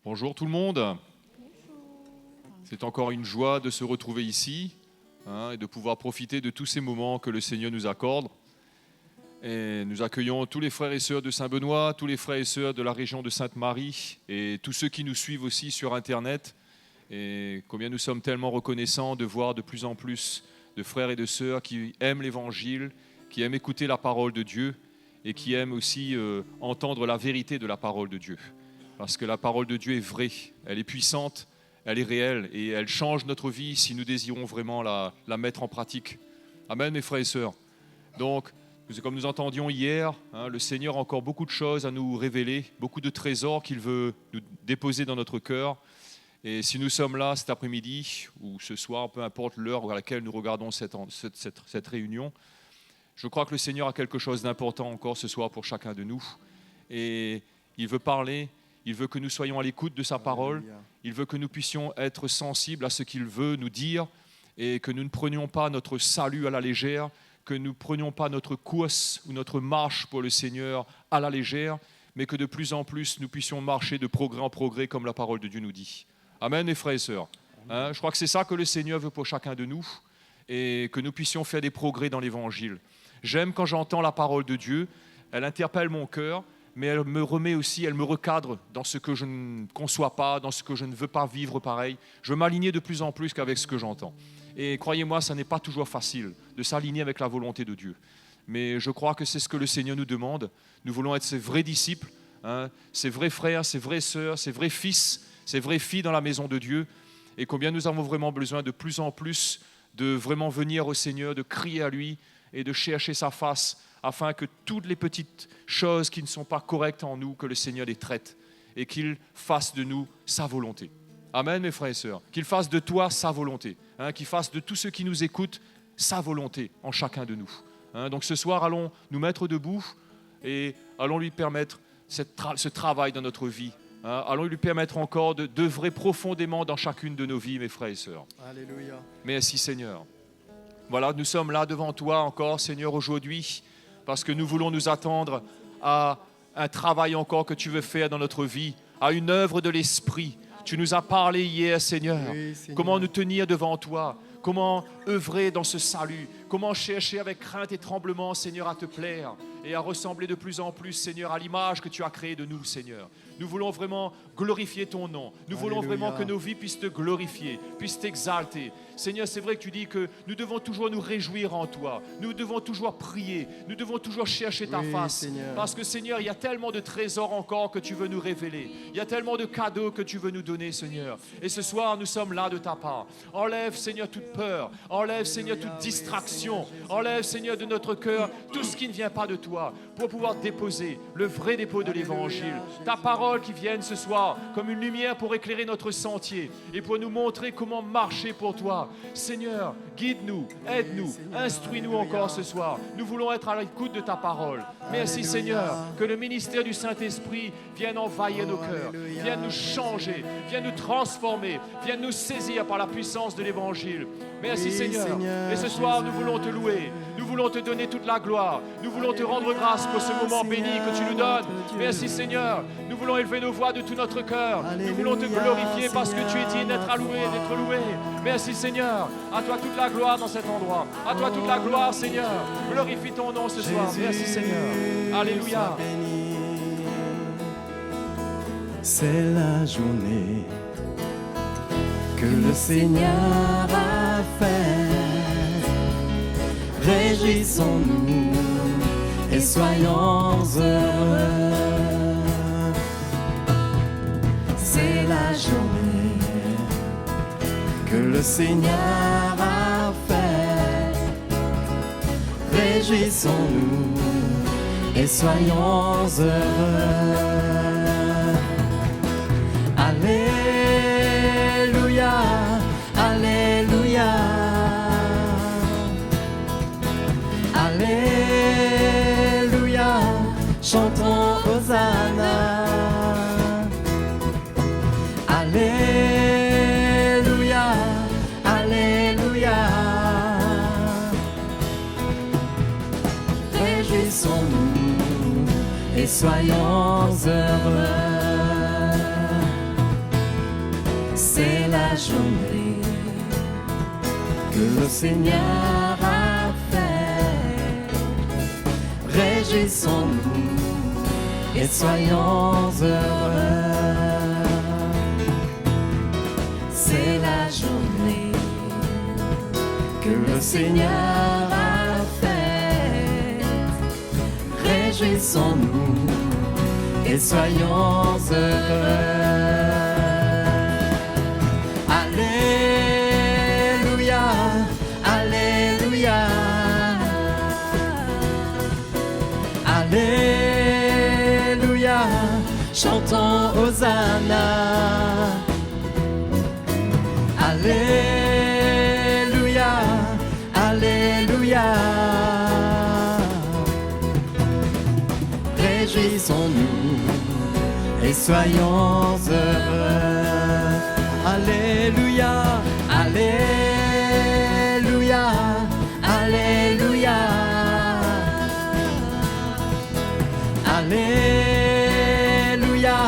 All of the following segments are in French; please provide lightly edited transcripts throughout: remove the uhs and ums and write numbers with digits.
Bonjour tout le monde. C'est encore une joie de se retrouver ici et de pouvoir profiter de tous ces moments que le Seigneur nous accorde. Et nous accueillons tous les frères et sœurs de Saint-Benoît, tous les frères et sœurs de la région de Sainte-Marie et tous ceux qui nous suivent aussi sur Internet. Et combien nous sommes tellement reconnaissants de voir de plus en plus de frères et de sœurs qui aiment l'Évangile, qui aiment écouter la parole de Dieu et qui aiment aussi entendre la vérité de la parole de Dieu. Parce que la parole de Dieu est vraie, elle est puissante, elle est réelle et elle change notre vie si nous désirons vraiment la mettre en pratique. Amen, mes frères et sœurs. Donc, comme nous entendions hier, le Seigneur a encore beaucoup de choses à nous révéler, beaucoup de trésors qu'il veut nous déposer dans notre cœur. Et si nous sommes là cet après-midi ou ce soir, peu importe l'heure à laquelle nous regardons cette réunion, je crois que le Seigneur a quelque chose d'important encore ce soir pour chacun de nous. Et il veut parler. Il veut que nous soyons à l'écoute de sa parole. Il veut que nous puissions être sensibles à ce qu'il veut nous dire et que nous ne prenions pas notre salut à la légère, que nous ne prenions pas notre course ou notre marche pour le Seigneur à la légère, mais que de plus en plus nous puissions marcher de progrès en progrès comme la parole de Dieu nous dit. Amen, mes frères et sœurs. Je crois que c'est ça que le Seigneur veut pour chacun de nous et que nous puissions faire des progrès dans l'Évangile. J'aime quand j'entends la parole de Dieu, elle interpelle mon cœur, mais elle me remet aussi, elle me recadre dans ce que je ne conçois pas, dans ce que je ne veux pas vivre pareil. Je veux m'aligner de plus en plus qu'avec ce que j'entends. Et croyez-moi, ça n'est pas toujours facile de s'aligner avec la volonté de Dieu. Mais je crois que c'est ce que le Seigneur nous demande. Nous voulons être ses vrais disciples, ses vrais frères, ses vraies sœurs, ses vrais fils, ses vraies filles dans la maison de Dieu. Et combien nous avons vraiment besoin de plus en plus de vraiment venir au Seigneur, de crier à lui et de chercher sa face, afin que toutes les petites choses qui ne sont pas correctes en nous, que le Seigneur les traite et qu'il fasse de nous sa volonté. Amen, mes frères et sœurs. Qu'il fasse de toi sa volonté, qu'il fasse de tous ceux qui nous écoutent sa volonté en chacun de nous. Donc ce soir, allons nous mettre debout et allons lui permettre ce travail dans notre vie. Allons lui permettre encore d'œuvrer profondément dans chacune de nos vies, mes frères et sœurs. Alléluia. Merci, Seigneur. Voilà, nous sommes là devant toi encore, Seigneur, aujourd'hui, parce que nous voulons nous attendre à un travail encore que tu veux faire dans notre vie, à une œuvre de l'Esprit. Tu nous as parlé hier, Seigneur, Oui, Seigneur. Comment nous tenir devant toi, comment œuvrer dans ce salut, comment chercher avec crainte et tremblement, Seigneur, à te plaire et à ressembler de plus en plus, Seigneur, à l'image que tu as créée de nous, Seigneur. Nous voulons vraiment glorifier ton nom. Nous voulons vraiment que nos vies puissent te glorifier, puissent t'exalter. Seigneur, c'est vrai que tu dis que nous devons toujours nous réjouir en toi. Nous devons toujours prier. Nous devons toujours chercher ta face. Seigneur. Parce que, Seigneur, il y a tellement de trésors encore que tu veux nous révéler. Il y a tellement de cadeaux que tu veux nous donner, Seigneur. Et ce soir, nous sommes là de ta part. Enlève, Seigneur, toute peur. Enlève, Seigneur, toute distraction. Enlève, Seigneur, de notre cœur tout ce qui ne vient pas de toi pour pouvoir déposer le vrai dépôt de l'Évangile. Ta parole qui vienne ce soir comme une lumière pour éclairer notre sentier et pour nous montrer comment marcher pour toi. Seigneur, guide-nous, aide-nous, instruis-nous encore ce soir. Nous voulons être à l'écoute de ta parole. Merci, Seigneur, que le ministère du Saint-Esprit vienne envahir nos cœurs, vienne nous changer, vienne nous transformer, vienne nous saisir par la puissance de l'Évangile. Merci, Seigneur. Et ce soir, nous voulons te louer. Nous voulons te donner toute la gloire. Nous voulons te rendre grâce pour ce moment béni que tu nous donnes. Merci, Seigneur. Nous voulons élever nos voix de tout notre cœur. Nous voulons te glorifier parce que tu es digne d'être loué, d'être loué. Merci, Seigneur. À toi toute la gloire dans cet endroit. À toi toute la gloire, Seigneur. Glorifie ton nom ce soir. Merci, Seigneur. Alléluia. C'est la journée que le Seigneur a faite. Réjouissons-nous et soyons heureux. C'est la journée que le Seigneur a faite. Réjouissons-nous et soyons heureux. Alléluia, Alléluia, Alléluia, chantons Hosanna. Alléluia, Alléluia, réjouissons-nous et soyons heureux. journée que le Seigneur a faite. Réjouissons-nous et soyons heureux. C'est la journée que le Seigneur a faite. Réjouissons-nous et soyons heureux. Alléluia, Alléluia, Alléluia, chantons Hosanna. Alléluia, Alléluia, réjouissons-nous et soyons heureux. Alléluia, Alléluia, Alléluia, Alléluia,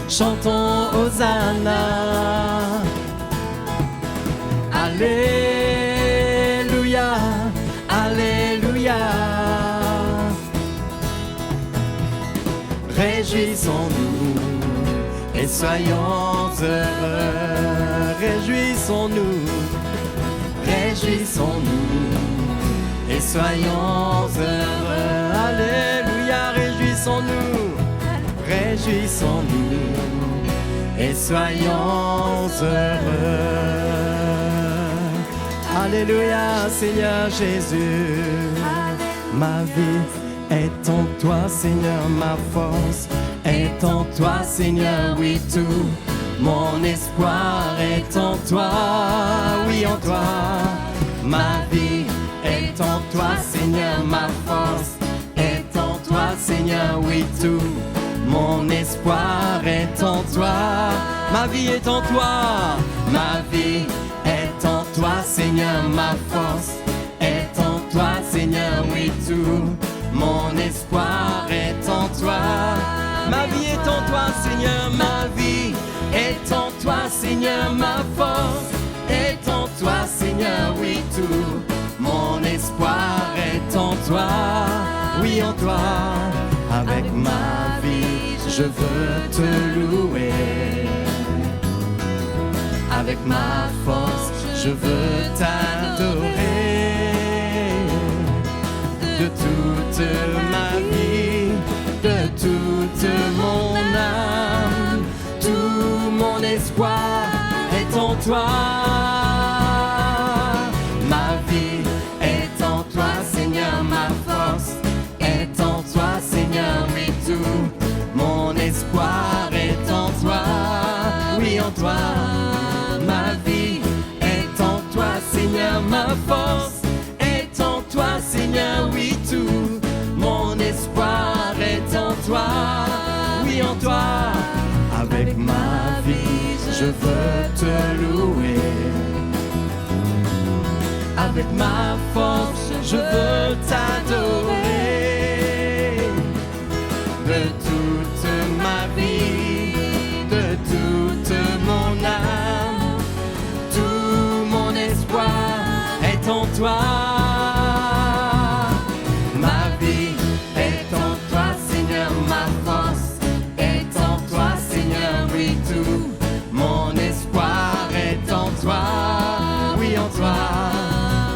chantons Hosanna. Alléluia, Alléluia, réjouissons-nous et soyons heureux. Réjouissons-nous, réjouissons-nous et soyons heureux. Alléluia, réjouissons-nous, réjouissons-nous et soyons heureux. Alléluia, Seigneur Jésus. Ma vie est en toi, Seigneur, ma force est en toi, Seigneur, oui, tout mon espoir est en toi, oui, en toi. Ma vie est en toi, Seigneur, ma force est en toi, Seigneur, oui, tout mon espoir est en toi. Ma vie est en toi, ma vie est en toi, Seigneur, ma force est en toi, Seigneur, oui, tout mon espoir est en toi. Ma vie est en toi, Seigneur, ma vie est en toi, Seigneur, ma force est en toi, Seigneur, oui, tout mon espoir est en toi, oui, en toi. Avec ma vie, je veux te louer. Avec ma force, je veux t'adorer. De toute ma vie, de toute mon âme, tout mon espoir est en toi. Ma vie est en toi, Seigneur, ma force est en toi, Seigneur, oui, tout mon espoir est en toi, oui, en toi. Ma vie est en toi, Seigneur, ma force est en toi, Seigneur, oui, tout mon espoir est en toi, oui, en toi. Avec ma vie, je veux te louer. Avec ma force, je veux t'adorer. De toute ma vie, de toute mon âme, tout mon espoir est en toi. Ma vie est en toi, Seigneur, ma force est en toi, Seigneur, oui, tout mon espoir est en toi, oui, en toi.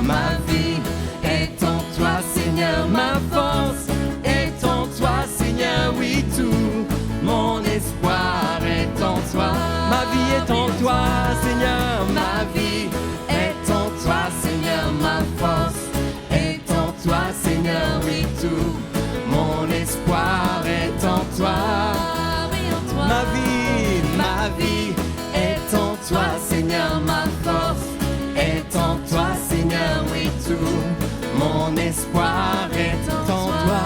Ma vie est en toi, Seigneur, ma force est en toi, Seigneur, oui, tout mon espoir est en toi. Ma vie est en toi, Seigneur, ma vie est en toi, Seigneur, ma force est en toi, Seigneur, oui, tout mon espoir est en toi. Ma vie est en toi, Seigneur, ma force est en toi, Seigneur, oui, tout mon espoir est en toi,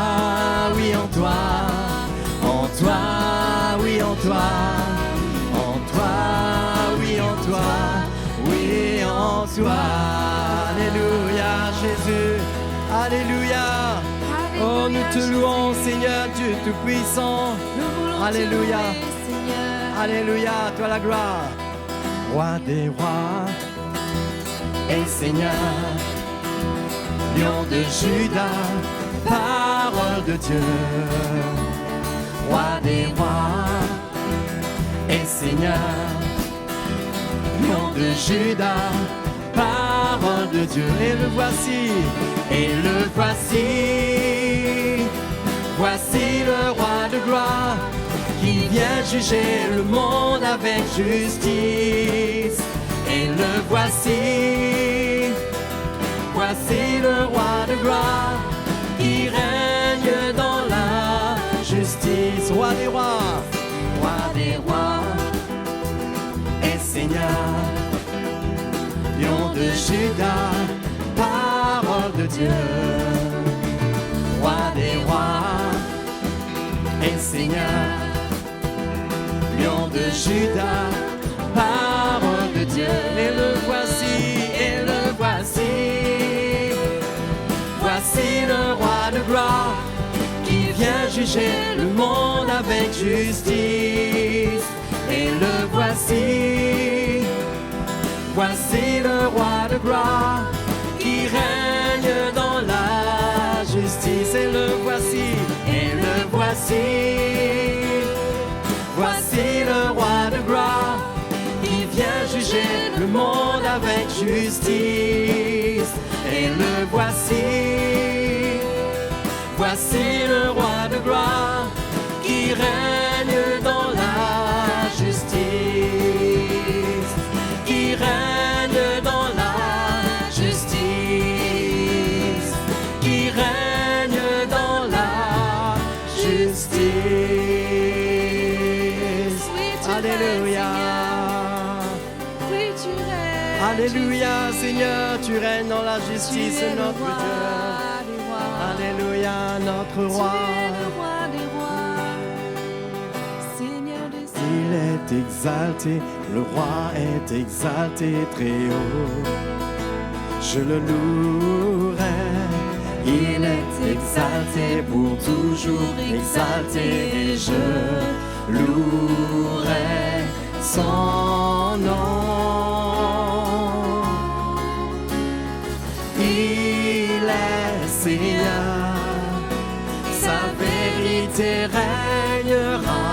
oui, en toi, oui, en toi, oui, en toi, oui, en toi. Alléluia, Jésus, alléluia. Oh, nous te louons, Seigneur Dieu Tout-Puissant. Alléluia, alléluia, toi la gloire. Roi des rois et Seigneur, Lion de Juda, parole de Dieu. Roi des rois et Seigneur, Lion de Juda, parole de Dieu. Et le voici, voici le roi de gloire qui vient juger le monde avec justice. Et le voici le roi de gloire qui règne dans la justice. Roi des rois et Seigneur, Lion de Juda, parole de Dieu. Roi des rois et Seigneur, Lion de Juda, parole de Dieu. Et le voici le roi de gloire qui vient juger le monde avec justice. Et le voici le roi de gloire qui règne dans la justice. Et le voici le roi de gloire qui vient juger le monde avec justice. Et le voici le roi de gloire qui règne dans la justice, qui règne dans la justice, qui règne dans la justice. Oui, tu Alléluia. règnes, oui, tu règnes. Alléluia, Seigneur, tu règnes dans la justice, Tu es le notre roi Dieu. des rois. Alléluia, notre Tu roi. es le roi des rois, Seigneur des Il seigneurs. est exalté, le roi est exalté très haut. Je le louerai. Il est exalté pour toujours, exalté, et je louerai son nom. Il est Seigneur, sa vérité régnera.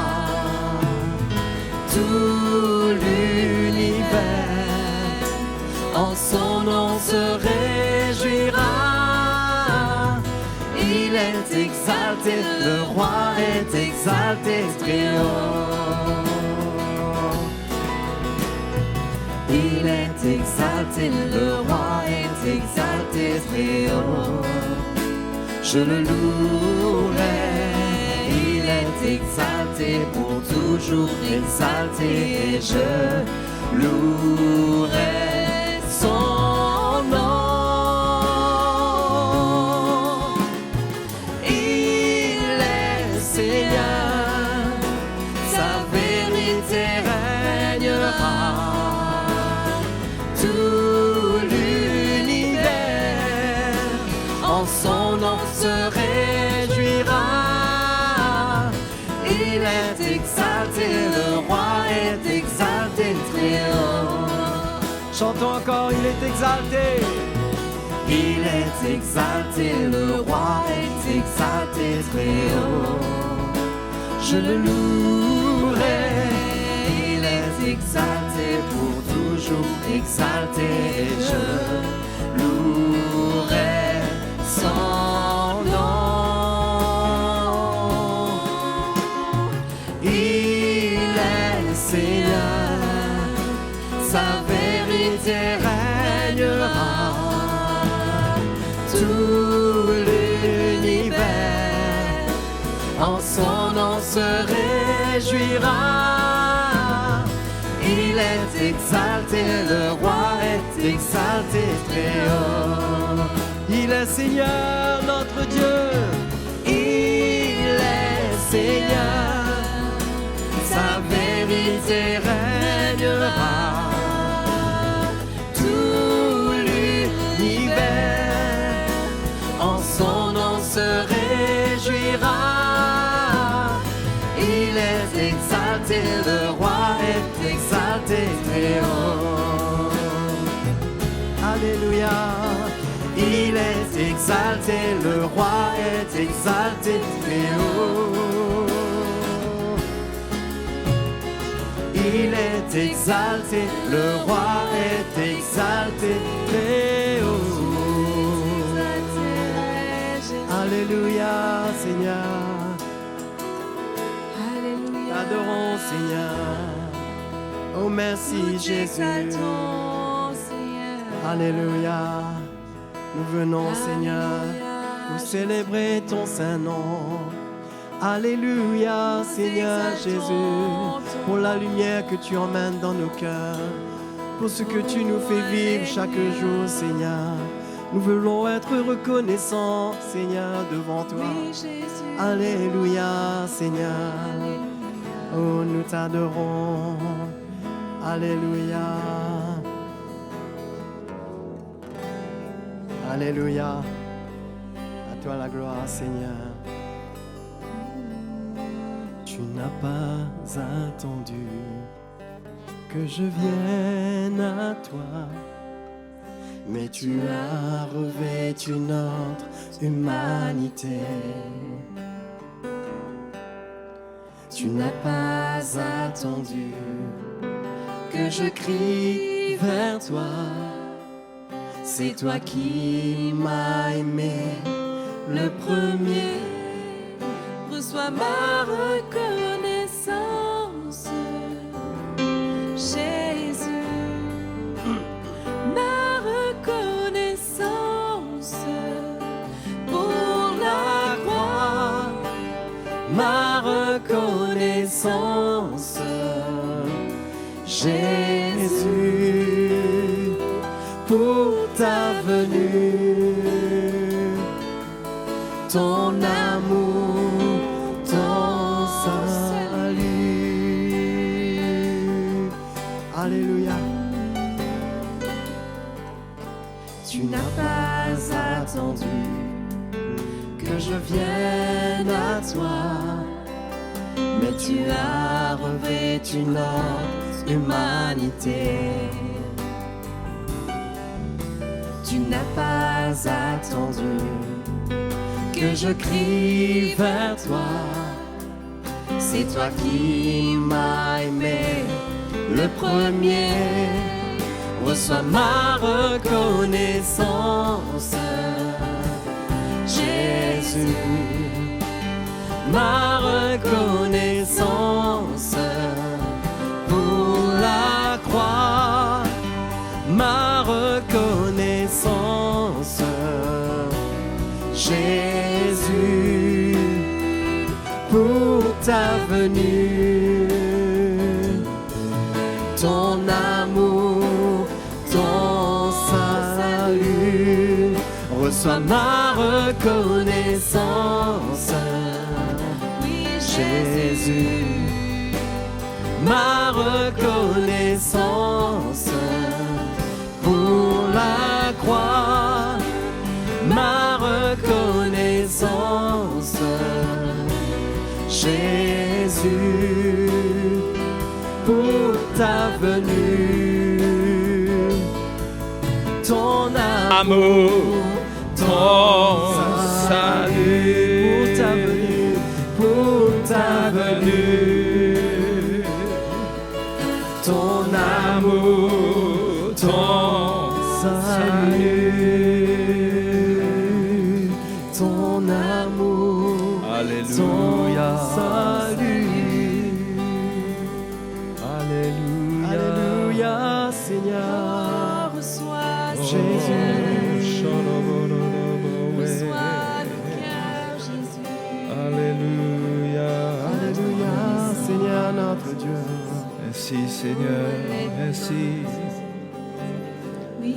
Tout l'univers en son nom se réjouira. Il est exalté, le roi est exalté très haut. Il est exalté, le roi est exalté très haut. Je le louerai. Il est exalté pour toujours, exalté, et je louerai son nom. Il est Seigneur, sa vérité régnera. Tout l'univers en son nom se réjouira. Il est exalté, le roi est exalté très haut. Chantons encore, il est exalté. Il est exalté, le roi est exalté très haut. Je le louerai. Il est exalté pour toujours, exalté, et je louerai son nom. Il est Seigneur, sa vérité régnera. Tout l'univers en son nom se réjouira. Il est exalté, le roi est exalté très haut. Il est Seigneur, notre Dieu. Il est Seigneur, sa vérité régnera. Tout l'univers en son nom se réjouira. Il est exalté, le roi est exalté très haut. Alléluia. Il est exalté, le roi est exalté très haut. Il est exalté, le roi est exalté très haut. Alléluia, Seigneur. Alléluia. Adorons, Seigneur. Oh, merci, Nous Jésus. t'exaltons, Seigneur. Alléluia. Nous venons, Seigneur, Alléluia. pour célébrer ton saint nom. Alléluia, Seigneur Jésus, pour la lumière que tu emmènes dans nos cœurs, pour ce que tu nous fais vivre chaque jour, Seigneur. Nous voulons être reconnaissants, Seigneur, devant toi. Oui, Jésus. Alléluia, Seigneur. Alléluia. Oh, nous t'adorons. Alléluia. Alléluia. À toi la gloire, Seigneur. Tu n'as pas attendu que je vienne à toi, mais tu as revêtu notre humanité. Tu n'as pas attendu que je crie vers toi. C'est toi qui m'as aimé le premier. Reçois ma reconnaissance, Jésus. Ma reconnaissance pour la croix. Ma reconnaissance, Jésus, pour ta venue, ton amour, ton salut. Alléluia. Tu n'as pas attendu que je vienne à toi, mais tu as revêtu notre humanité. Tu n'as pas attendu que je crie vers toi. C'est toi qui m'as aimé le premier. Reçois ma reconnaissance, Jésus. Ma reconnaissance pour la croix. Ma reconnaissance, Jésus, pour ta venue, ton amour, ton salut. Reçois ma reconnaissance, Jésus. Ma reconnaissance pour la croix. Ma reconnaissance, Jésus, pour ta venue, ton amour, ton salut, pour ta venue, ton amour, ton salut, ton amour, Alléluia. ton salut. Alléluia. Alléluia, Seigneur. Reçois, Jésus. reçois le cœur, Jésus. Alléluia. Alléluia, Seigneur notre Dieu. Merci Seigneur. Merci. Oui,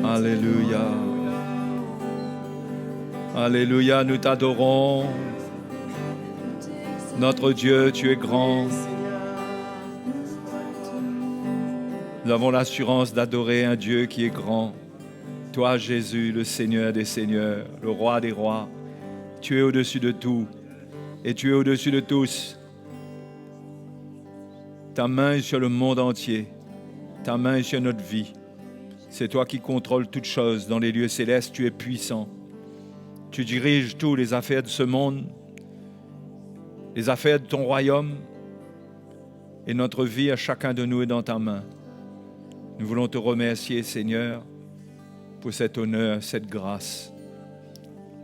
Alléluia. Alléluia, nous t'adorons. Notre Dieu, tu es grand. Nous avons l'assurance d'adorer un Dieu qui est grand. Toi, Jésus, le Seigneur des Seigneurs, le Roi des Rois. Tu es au-dessus de tout et tu es au-dessus de tous. Ta main est sur le monde entier. Ta main est sur notre vie. C'est toi qui contrôles toutes choses dans les lieux célestes, tu es puissant. Tu diriges toutes les affaires de ce monde, les affaires de ton royaume, et notre vie à chacun de nous est dans ta main. Nous voulons te remercier, Seigneur, pour cet honneur, cette grâce,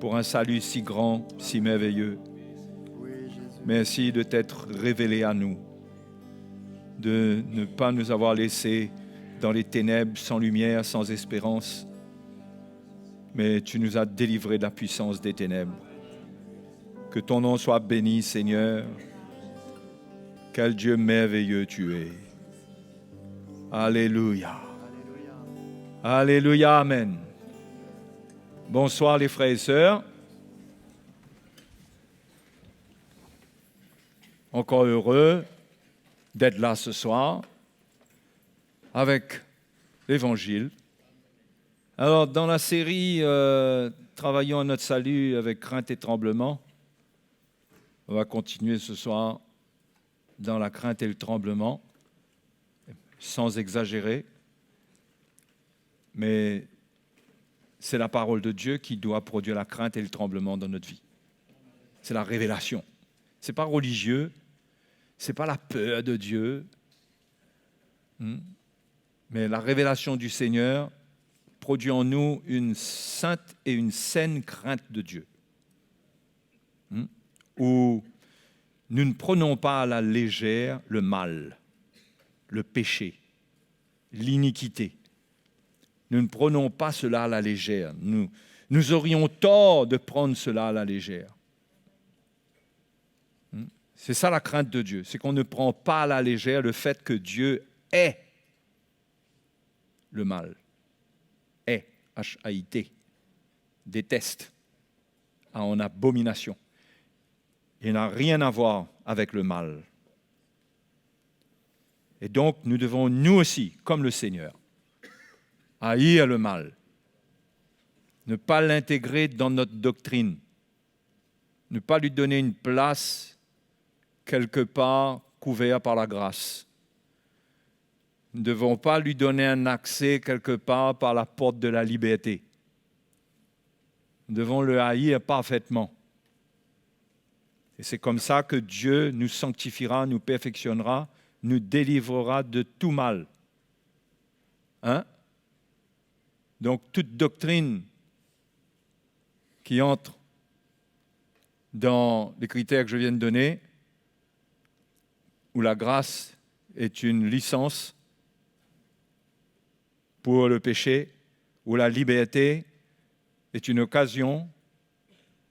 pour un salut si grand, si merveilleux. Merci de t'être révélé à nous, de ne pas nous avoir laissés dans les ténèbres, sans lumière, sans espérance, mais tu nous as délivrés de la puissance des ténèbres. Que ton nom soit béni, Seigneur. Quel Dieu merveilleux tu es. Alléluia. Alléluia, amen. Bonsoir les frères et sœurs. Encore heureux d'être là ce soir avec l'Évangile. Alors, dans la série Travaillons à notre salut avec crainte et tremblement, on va continuer ce soir dans la crainte et le tremblement, sans exagérer. Mais c'est la parole de Dieu qui doit produire la crainte et le tremblement dans notre vie. C'est la révélation. Ce n'est pas religieux, ce n'est pas la peur de Dieu, mais la révélation du Seigneur produit en nous une sainte et une saine crainte de Dieu, où nous ne prenons pas à la légère le mal, le péché, l'iniquité. Nous ne prenons pas cela à la légère. Nous aurions tort de prendre cela à la légère. C'est ça la crainte de Dieu, c'est qu'on ne prend pas à la légère le fait que Dieu est le mal. Est, H-A-I-T, déteste, en abomination. Il n'a rien à voir avec le mal. Et donc, nous devons, nous aussi, comme le Seigneur, haïr le mal, ne pas l'intégrer dans notre doctrine, ne pas lui donner une place quelque part couvert par la grâce. Nous ne devons pas lui donner un accès quelque part par la porte de la liberté. Nous devons le haïr parfaitement. Et c'est comme ça que Dieu nous sanctifiera, nous perfectionnera, nous délivrera de tout mal. Donc, toute doctrine qui entre dans les critères que je viens de donner, où la grâce est une licence pour le péché, où la liberté est une occasion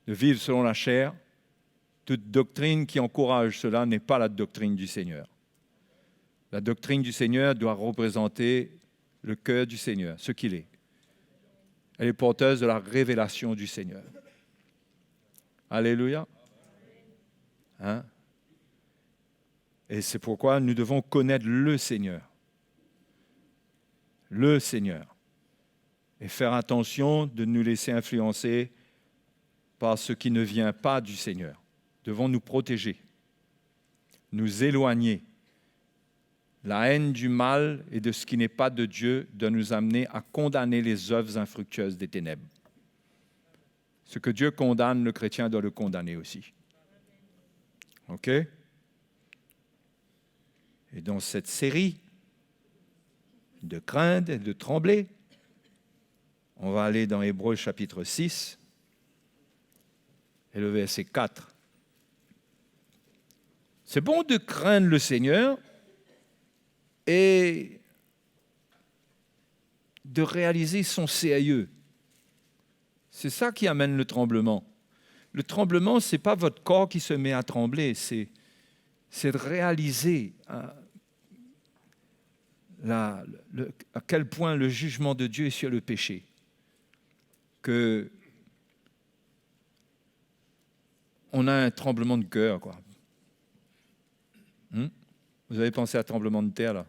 de vivre selon la chair, toute doctrine qui encourage cela n'est pas la doctrine du Seigneur. La doctrine du Seigneur doit représenter le cœur du Seigneur, ce qu'il est. Elle est porteuse de la révélation du Seigneur. Alléluia. Et c'est pourquoi nous devons connaître le Seigneur. Le Seigneur. Et faire attention de nous laisser influencer par ce qui ne vient pas du Seigneur. Nous devons nous protéger, nous éloigner. La haine du mal et de ce qui n'est pas de Dieu doit nous amener à condamner les œuvres infructueuses des ténèbres. Ce que Dieu condamne, le chrétien doit le condamner aussi. OK ? Et dans cette série de crainte et de trembler, on va aller dans Hébreux chapitre 6 et le verset 4. C'est bon de craindre le Seigneur et de réaliser son sérieux. C'est ça qui amène le tremblement. Le tremblement, ce n'est pas votre corps qui se met à trembler, c'est de réaliser à quel point le jugement de Dieu est sur le péché. Que on a un tremblement de cœur, quoi. Vous avez pensé à un tremblement de terre, là?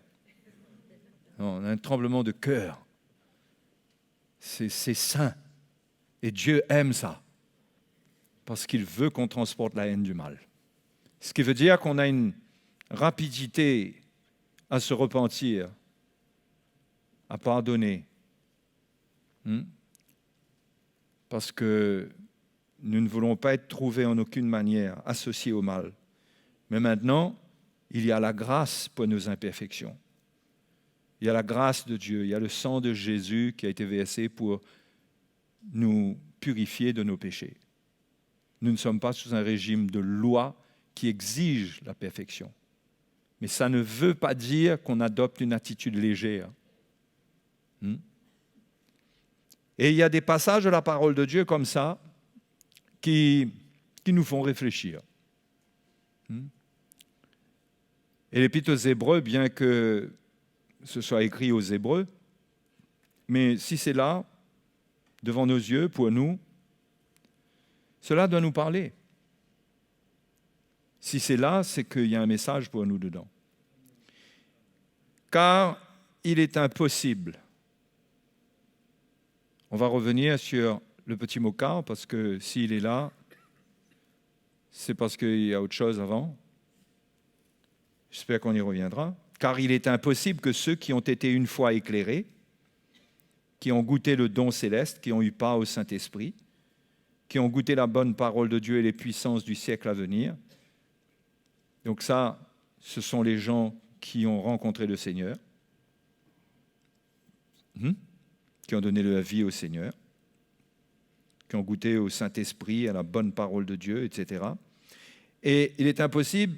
Non, on a un tremblement de cœur. C'est saint. Et Dieu aime ça. Parce qu'il veut qu'on transporte la haine du mal. Ce qui veut dire qu'on a une rapidité à se repentir, à pardonner, Parce que nous ne voulons pas être trouvés en aucune manière associés au mal. Mais maintenant, il y a la grâce pour nos imperfections. Il y a la grâce de Dieu, il y a le sang de Jésus qui a été versé pour nous purifier de nos péchés. Nous ne sommes pas sous un régime de loi qui exige la perfection. Mais ça ne veut pas dire qu'on adopte une attitude légère. Et il y a des passages de la parole de Dieu comme ça qui nous font réfléchir. Et l'Épître aux Hébreux, bien que ce soit écrit aux Hébreux, mais si c'est là, devant nos yeux, pour nous, cela doit nous parler. Si c'est là, c'est qu'il y a un message pour nous dedans. Car il est impossible. On va revenir sur le petit mot « car » parce que s'il est là, c'est parce qu'il y a autre chose avant. J'espère qu'on y reviendra. Car il est impossible que ceux qui ont été une fois éclairés, qui ont goûté le don céleste, qui ont eu part au Saint-Esprit, qui ont goûté la bonne parole de Dieu et les puissances du siècle à venir. Donc ça, ce sont les gens qui ont rencontré le Seigneur, qui ont donné leur vie au Seigneur, qui ont goûté au Saint-Esprit, à la bonne parole de Dieu, etc. Et il est impossible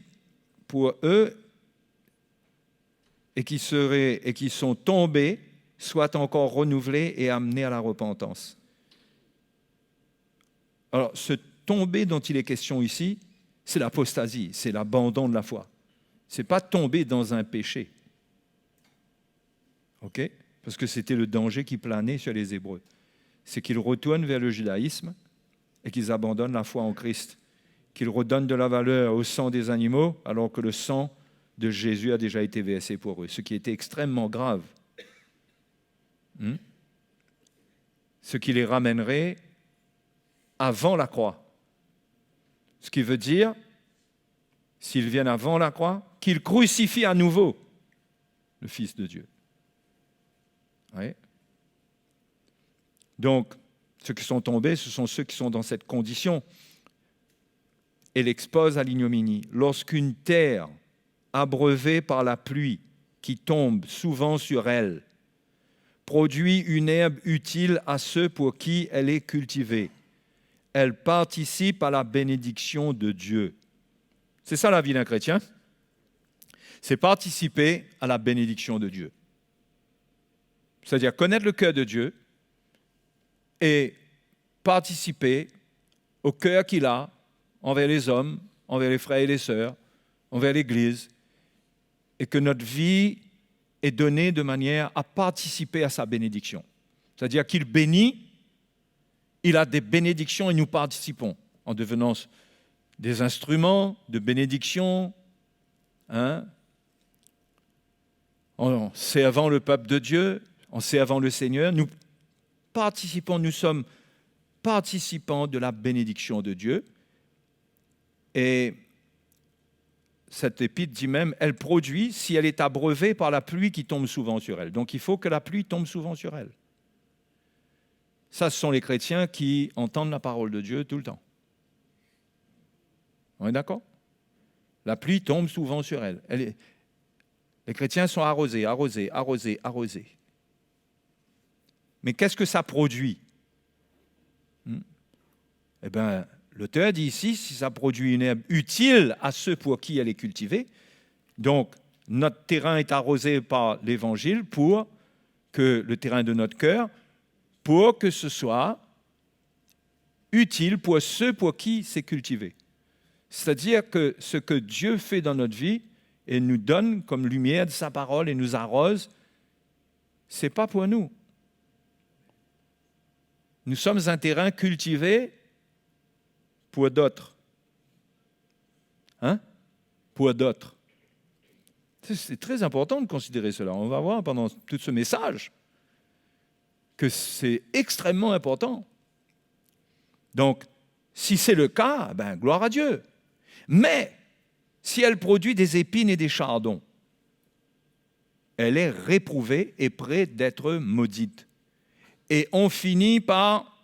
pour eux et qui sont tombés, soient encore renouvelés et amenés à la repentance. Alors, ce tomber dont il est question ici, c'est l'apostasie, c'est l'abandon de la foi. Ce n'est pas tomber dans un péché. OK ? Parce que c'était le danger qui planait sur les Hébreux. C'est qu'ils retournent vers le judaïsme et qu'ils abandonnent la foi en Christ. Qu'ils redonnent de la valeur au sang des animaux alors que le sang de Jésus a déjà été versé pour eux. Ce qui était extrêmement grave. Ce qui les ramènerait avant la croix. Ce qui veut dire, s'ils viennent avant la croix, qu'ils crucifient à nouveau le Fils de Dieu. Oui. Donc, ceux qui sont tombés, ce sont ceux qui sont dans cette condition. Et l'expose à l'ignominie. Lorsqu'une terre abreuvée par la pluie qui tombe souvent sur elle, produit une herbe utile à ceux pour qui elle est cultivée, elle participe à la bénédiction de Dieu. C'est ça la vie d'un chrétien. C'est participer à la bénédiction de Dieu. C'est-à-dire connaître le cœur de Dieu et participer au cœur qu'il a envers les hommes, envers les frères et les sœurs, envers l'Église, et que notre vie est donnée de manière à participer à sa bénédiction. C'est-à-dire qu'il bénit, il a des bénédictions et nous participons en devenant des instruments de bénédiction, en servant le peuple de Dieu, en servant le Seigneur. Nous participons, nous sommes participants de la bénédiction de Dieu. Et cette épître dit même, elle produit si elle est abreuvée par la pluie qui tombe souvent sur elle. Donc il faut que la pluie tombe souvent sur elle. Ça, ce sont les chrétiens qui entendent la parole de Dieu tout le temps. On est d'accord ? La pluie tombe souvent sur elle. Les chrétiens sont arrosés. Mais qu'est-ce que ça produit ? Eh bien, l'auteur dit ici, si ça produit une herbe utile à ceux pour qui elle est cultivée, donc notre terrain est arrosé par l'Évangile pour que le terrain de notre cœur, pour que ce soit utile pour ceux pour qui c'est cultivé. C'est-à-dire que ce que Dieu fait dans notre vie et nous donne comme lumière de sa parole et nous arrose, ce n'est pas pour nous. Nous sommes un terrain cultivé pour d'autres. Pour d'autres. C'est très important de considérer cela. On va voir pendant tout ce message que c'est extrêmement important. Donc, si c'est le cas, ben, gloire à Dieu. Mais, si elle produit des épines et des chardons, elle est réprouvée et prête d'être maudite. et on finit par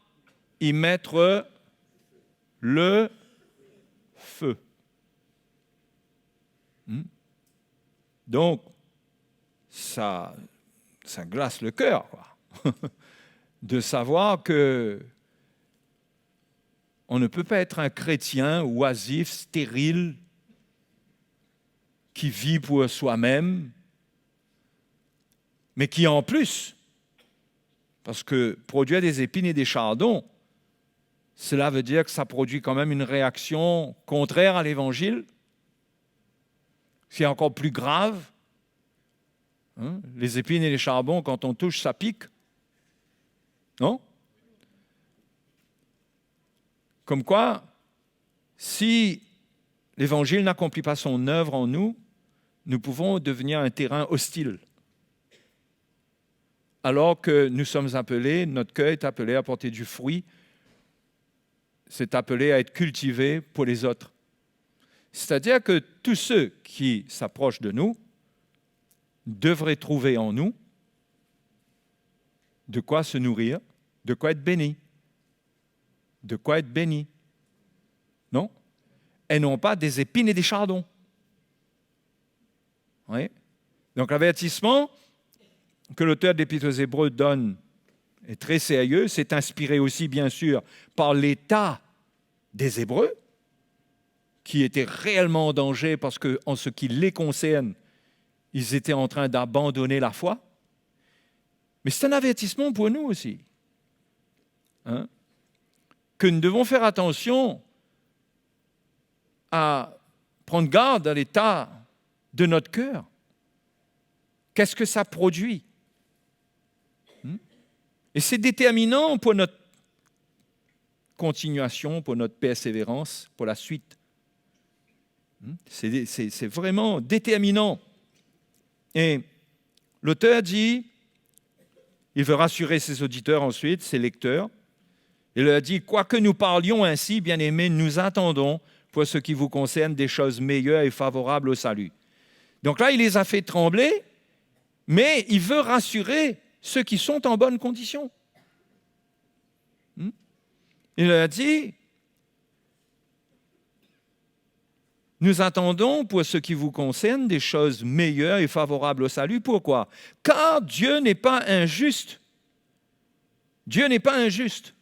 y mettre le feu. Donc, ça glace le cœur, quoi. De savoir que on ne peut pas être un chrétien oisif, stérile, qui vit pour soi-même, mais qui en plus, parce que produire des épines et des chardons, cela veut dire que ça produit quand même une réaction contraire à l'Évangile. C'est encore plus grave. Les épines et les charbons, quand on touche, ça pique. Non? Comme quoi, si l'Évangile n'accomplit pas son œuvre en nous, nous pouvons devenir un terrain hostile. Alors que nous sommes appelés, notre cœur est appelé à porter du fruit, c'est appelé à être cultivé pour les autres. C'est-à-dire que tous ceux qui s'approchent de nous devraient trouver en nous de quoi se nourrir, de quoi être bénis. De quoi être bénis. Non? Et non pas des épines et des chardons. Oui? Donc l'avertissement que l'auteur de l'Épître aux Hébreux donne est très sérieux. C'est inspiré aussi, bien sûr, par l'état des Hébreux, qui étaient réellement en danger parce qu'en ce qui les concerne, ils étaient en train d'abandonner la foi. Mais c'est un avertissement pour nous aussi. Que nous devons faire attention à prendre garde à l'état de notre cœur. Qu'est-ce que ça produit? Et c'est déterminant pour notre continuation, pour notre persévérance, pour la suite. C'est vraiment déterminant. Et l'auteur dit, il veut rassurer ses auditeurs ensuite, ses lecteurs. Il leur dit, quoique nous parlions ainsi, bien-aimés, nous attendons pour ce qui vous concerne des choses meilleures et favorables au salut. Donc là, il les a fait trembler, mais il veut rassurer ceux qui sont en bonne condition. Il leur dit, nous attendons pour ce qui vous concerne des choses meilleures et favorables au salut. Pourquoi? Car Dieu n'est pas injuste. Dieu n'est pas injuste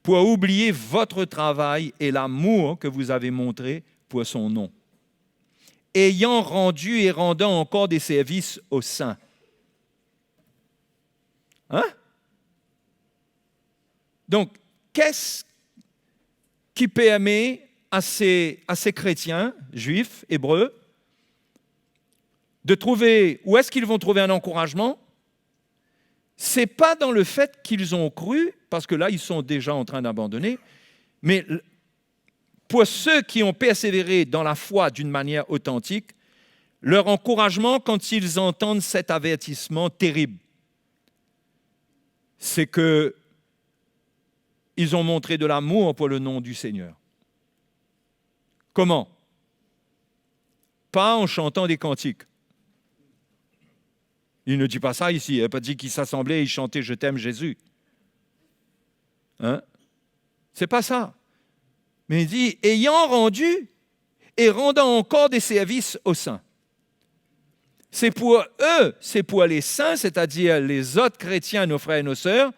pour oublier votre travail et l'amour que vous avez montré pour son nom, ayant rendu et rendant encore des services aux saints. Donc, qu'est-ce qui permet à ces chrétiens, juifs, hébreux, de trouver, où est-ce qu'ils vont trouver un encouragement? Ce n'est pas dans le fait qu'ils ont cru, parce que là, ils sont déjà en train d'abandonner, mais pour ceux qui ont persévéré dans la foi d'une manière authentique, leur encouragement, quand ils entendent cet avertissement terrible, c'est qu'ils ont montré de l'amour pour le nom du Seigneur. Comment? Pas en chantant des cantiques. Il ne dit pas ça ici. Il n'a pas dit qu'ils s'assemblaient et ils chantaient « Je t'aime Jésus ». C'est pas ça. Mais il dit « ayant rendu et rendant encore des services aux saints ». C'est pour eux, c'est pour les saints, c'est-à-dire les autres chrétiens, nos frères et nos sœurs,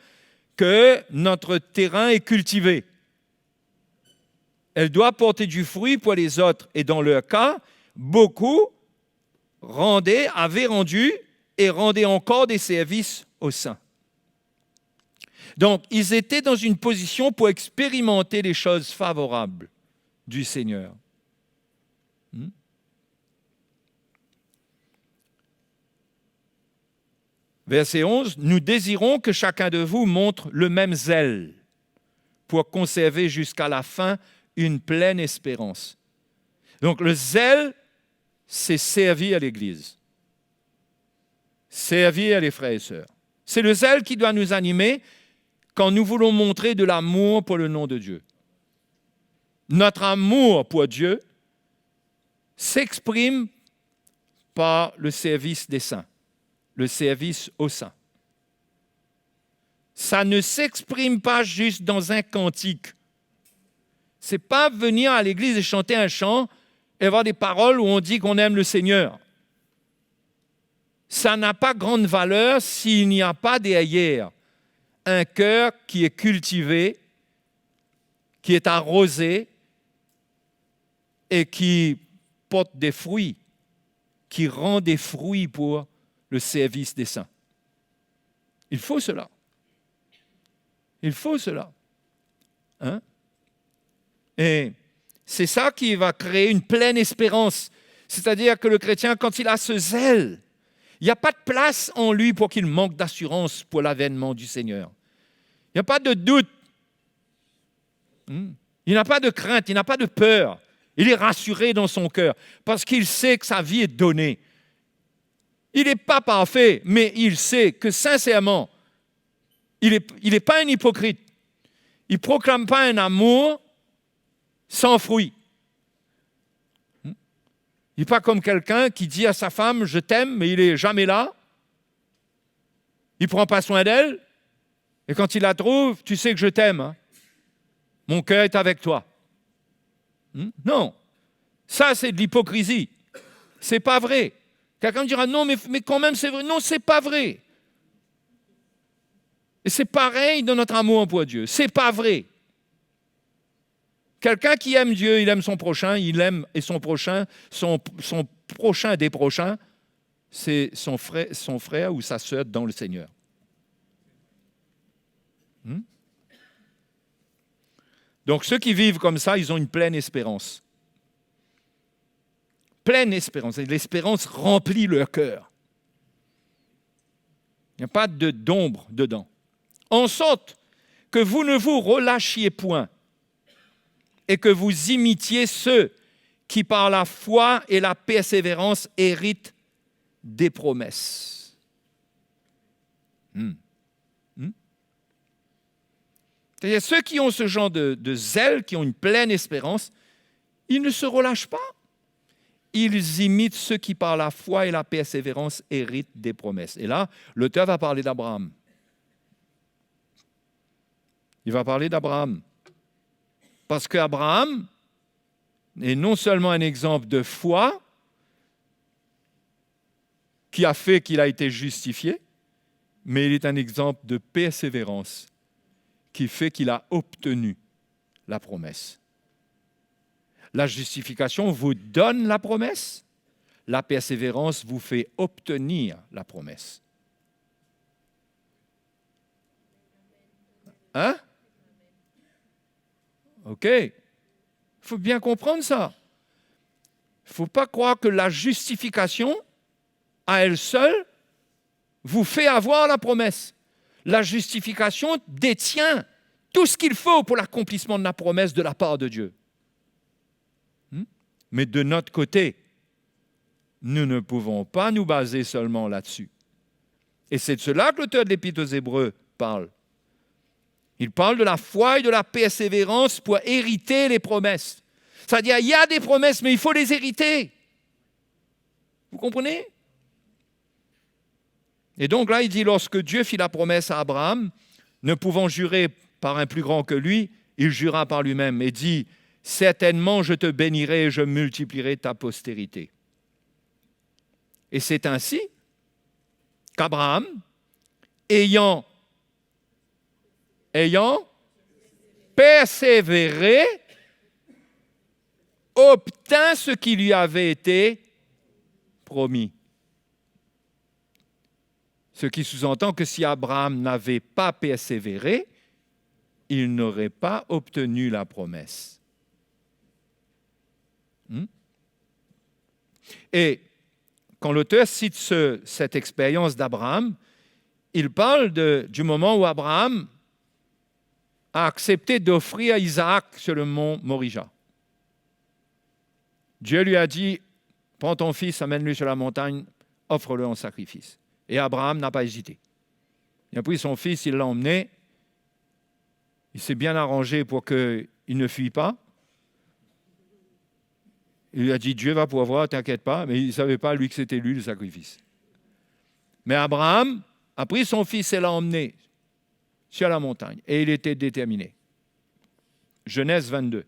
que notre terrain est cultivé. Elle doit porter du fruit pour les autres. Et dans leur cas, beaucoup avaient rendu et rendaient encore des services aux saints. Donc, ils étaient dans une position pour expérimenter les choses favorables du Seigneur. Verset 11, « Nous désirons que chacun de vous montre le même zèle pour conserver jusqu'à la fin une pleine espérance. » Donc le zèle, c'est servir à l'Église. Servir les frères et sœurs. C'est le zèle qui doit nous animer quand nous voulons montrer de l'amour pour le nom de Dieu. Notre amour pour Dieu s'exprime par le service des saints, le service aux saints. Ça ne s'exprime pas juste dans un cantique. Ce n'est pas venir à l'église et chanter un chant et avoir des paroles où on dit qu'on aime le Seigneur. Ça n'a pas grande valeur s'il n'y a pas derrière un cœur qui est cultivé, qui est arrosé et qui porte des fruits, qui rend des fruits pour le service des saints. Il faut cela. Il faut cela. Hein? Et c'est ça qui va créer une pleine espérance. C'est-à-dire que le chrétien, quand il a ce zèle, il n'y a pas de place en lui pour qu'il manque d'assurance pour l'avènement du Seigneur. Il n'y a pas de doute. Il n'a pas de crainte, il n'a pas de peur. Il est rassuré dans son cœur parce qu'il sait que sa vie est donnée. Il n'est pas parfait, mais il sait que sincèrement, il n'est pas un hypocrite. Il ne proclame pas un amour sans fruit. Il n'est pas comme quelqu'un qui dit à sa femme « je t'aime », mais il n'est jamais là. Il ne prend pas soin d'elle. Et quand il la trouve, tu sais que je t'aime. Hein? Mon cœur est avec toi. Non, ça c'est de l'hypocrisie. C'est pas vrai. Quelqu'un me dira « non, mais quand même c'est vrai ». Non, c'est pas vrai. Et c'est pareil dans notre amour pour Dieu. C'est pas vrai. Quelqu'un qui aime Dieu, il aime son prochain, il aime et son prochain des prochains, c'est son frère ou sa sœur dans le Seigneur. Donc ceux qui vivent comme ça, ils ont une pleine espérance. Pleine espérance. Et l'espérance remplit leur cœur. Il n'y a pas d'ombre dedans. En sorte que vous ne vous relâchiez point et que vous imitiez ceux qui, par la foi et la persévérance, héritent des promesses. C'est-à-dire ceux qui ont ce genre de zèle, qui ont une pleine espérance, ils ne se relâchent pas. Ils imitent ceux qui, par la foi et la persévérance, héritent des promesses. Et là, l'auteur va parler d'Abraham. Il va parler d'Abraham. Parce qu'Abraham est non seulement un exemple de foi qui a fait qu'il a été justifié, mais il est un exemple de persévérance qui fait qu'il a obtenu la promesse. La justification vous donne la promesse, la persévérance vous fait obtenir la promesse. Hein? OK. Il faut bien comprendre ça. Il ne faut pas croire que la justification, à elle seule, vous fait avoir la promesse. La justification détient tout ce qu'il faut pour l'accomplissement de la promesse de la part de Dieu. Mais de notre côté, nous ne pouvons pas nous baser seulement là-dessus. Et c'est de cela que l'auteur de l'Épître aux Hébreux parle. Il parle de la foi et de la persévérance pour hériter les promesses. C'est-à-dire, il y a des promesses, mais il faut les hériter. Vous comprenez? Et donc là, il dit, lorsque Dieu fit la promesse à Abraham, ne pouvant jurer par un plus grand que lui, il jura par lui-même et dit, « Certainement, je te bénirai et je multiplierai ta postérité. » Et c'est ainsi qu'Abraham, ayant persévéré, obtint ce qui lui avait été promis. Ce qui sous-entend que si Abraham n'avait pas persévéré, il n'aurait pas obtenu la promesse. Et quand l'auteur cite cette expérience d'Abraham, il parle du moment où Abraham a accepté d'offrir Isaac sur le mont Morija. Dieu lui a dit, prends ton fils, amène-le sur la montagne, offre-le en sacrifice. Et Abraham n'a pas hésité. Il a pris son fils, il l'a emmené, il s'est bien arrangé pour qu'il ne fuit pas. Il lui a dit, Dieu va pourvoir, t'inquiète pas, mais il ne savait pas, lui, que c'était lui le sacrifice. Mais Abraham a pris son fils et l'a emmené sur la montagne. Et il était déterminé. Genèse 22.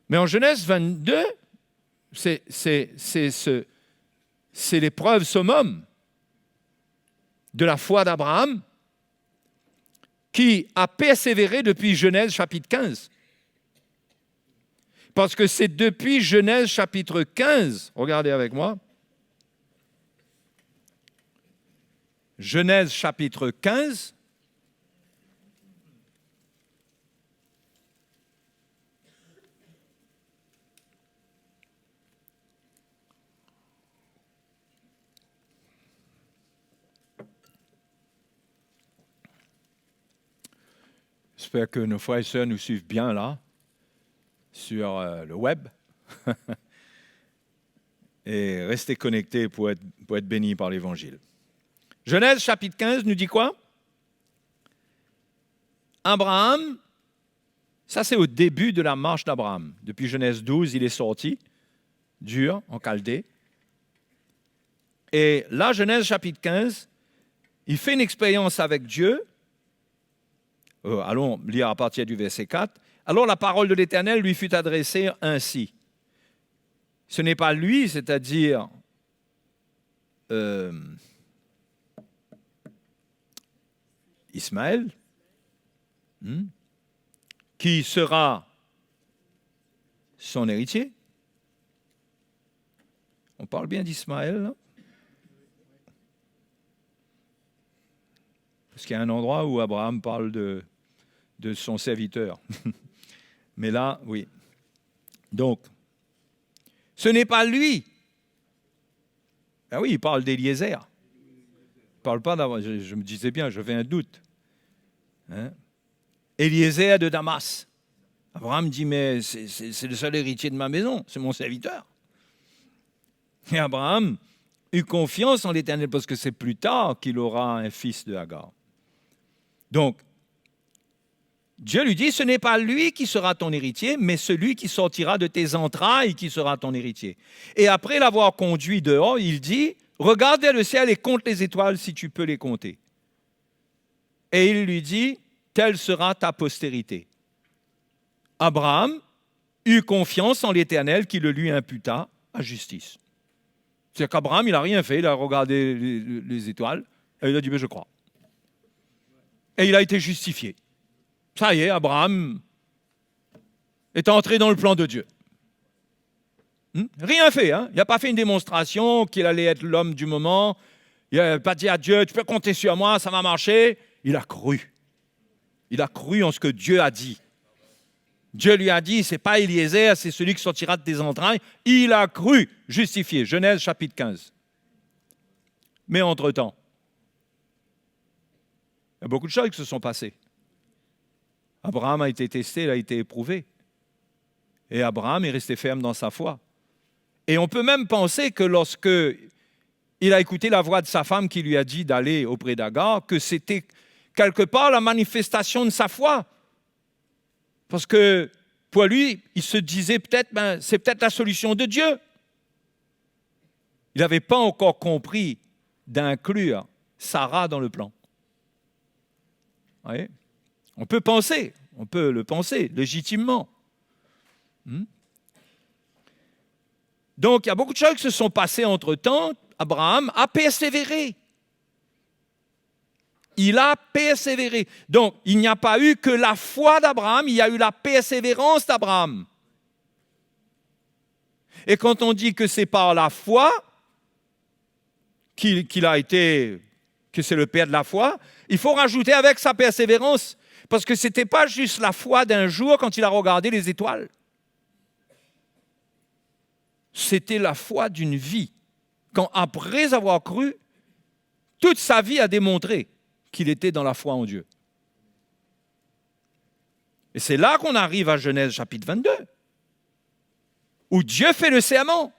Mais en Genèse 22, c'est l'épreuve summum de la foi d'Abraham qui a persévéré depuis Genèse chapitre 15. Parce que c'est depuis Genèse chapitre 15, regardez avec moi, Genèse chapitre 15, j'espère que nos frères et sœurs nous suivent bien là, sur le web. Et restez connectés pour être bénis par l'Évangile. Genèse chapitre 15 nous dit quoi? Abraham, ça c'est au début de la marche d'Abraham. Depuis Genèse 12, il est sorti d'Ur, en Chaldée. Et là, Genèse chapitre 15, il fait une expérience avec Dieu. Allons lire à partir du verset 4. Alors la parole de l'Éternel lui fut adressée ainsi. Ce n'est pas lui, c'est-à-dire Ismaël, qui sera son héritier. On parle bien d'Ismaël, là? Parce qu'il y a un endroit où Abraham parle de son serviteur. Mais là, oui. Donc, ce n'est pas lui. Ah oui, il parle d'Éliézer. Il ne parle pas d'Abraham. Je me disais bien, j'avais un doute. Éliézer de Damas. Abraham dit, mais c'est le seul héritier de ma maison, c'est mon serviteur. Et Abraham eut confiance en l'Éternel parce que c'est plus tard qu'il aura un fils de Hagar. Donc, Dieu lui dit, ce n'est pas lui qui sera ton héritier, mais celui qui sortira de tes entrailles qui sera ton héritier. Et après l'avoir conduit dehors, il dit, regarde vers le ciel et compte les étoiles si tu peux les compter. Et il lui dit, telle sera ta postérité. Abraham eut confiance en l'Éternel qui le lui imputa à justice. C'est-à-dire qu'Abraham, il n'a rien fait, il a regardé les étoiles, et il a dit, mais je crois. Et il a été justifié. Ça y est, Abraham est entré dans le plan de Dieu. Rien fait, hein? Il n'a pas fait une démonstration qu'il allait être l'homme du moment. Il n'a pas dit à Dieu, tu peux compter sur moi, ça va marcher. Il a cru. Il a cru en ce que Dieu a dit. Dieu lui a dit, ce n'est pas Éliézer, c'est celui qui sortira de tes entrailles. Il a cru, justifié. Genèse chapitre 15. Mais entre-temps, il y a beaucoup de choses qui se sont passées. Abraham a été testé, il a été éprouvé. Et Abraham est resté ferme dans sa foi. Et on peut même penser que lorsque il a écouté la voix de sa femme qui lui a dit d'aller auprès d'Agar, que c'était quelque part la manifestation de sa foi. Parce que pour lui, il se disait peut-être, c'est peut-être la solution de Dieu. Il n'avait pas encore compris d'inclure Sarah dans le plan. Vous voyez ? On peut le penser légitimement. Donc, il y a beaucoup de choses qui se sont passées entre-temps. Abraham a persévéré. Il a persévéré. Donc, il n'y a pas eu que la foi d'Abraham, il y a eu la persévérance d'Abraham. Et quand on dit que c'est par la foi qu'il a été, que c'est le père de la foi, il faut rajouter avec sa persévérance. Parce que ce n'était pas juste la foi d'un jour quand il a regardé les étoiles. C'était la foi d'une vie. Quand après avoir cru, toute sa vie a démontré qu'il était dans la foi en Dieu. Et c'est là qu'on arrive à Genèse chapitre 22, où Dieu fait le serment.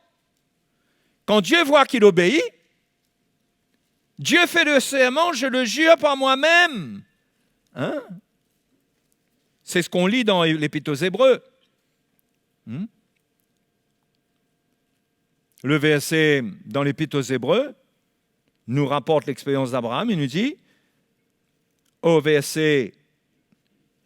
Quand Dieu voit qu'il obéit, Dieu fait le serment, je le jure par moi-même. C'est ce qu'on lit dans l'Épître aux Hébreux. Le verset dans l'Épître aux Hébreux nous rapporte l'expérience d'Abraham. Il nous dit, au verset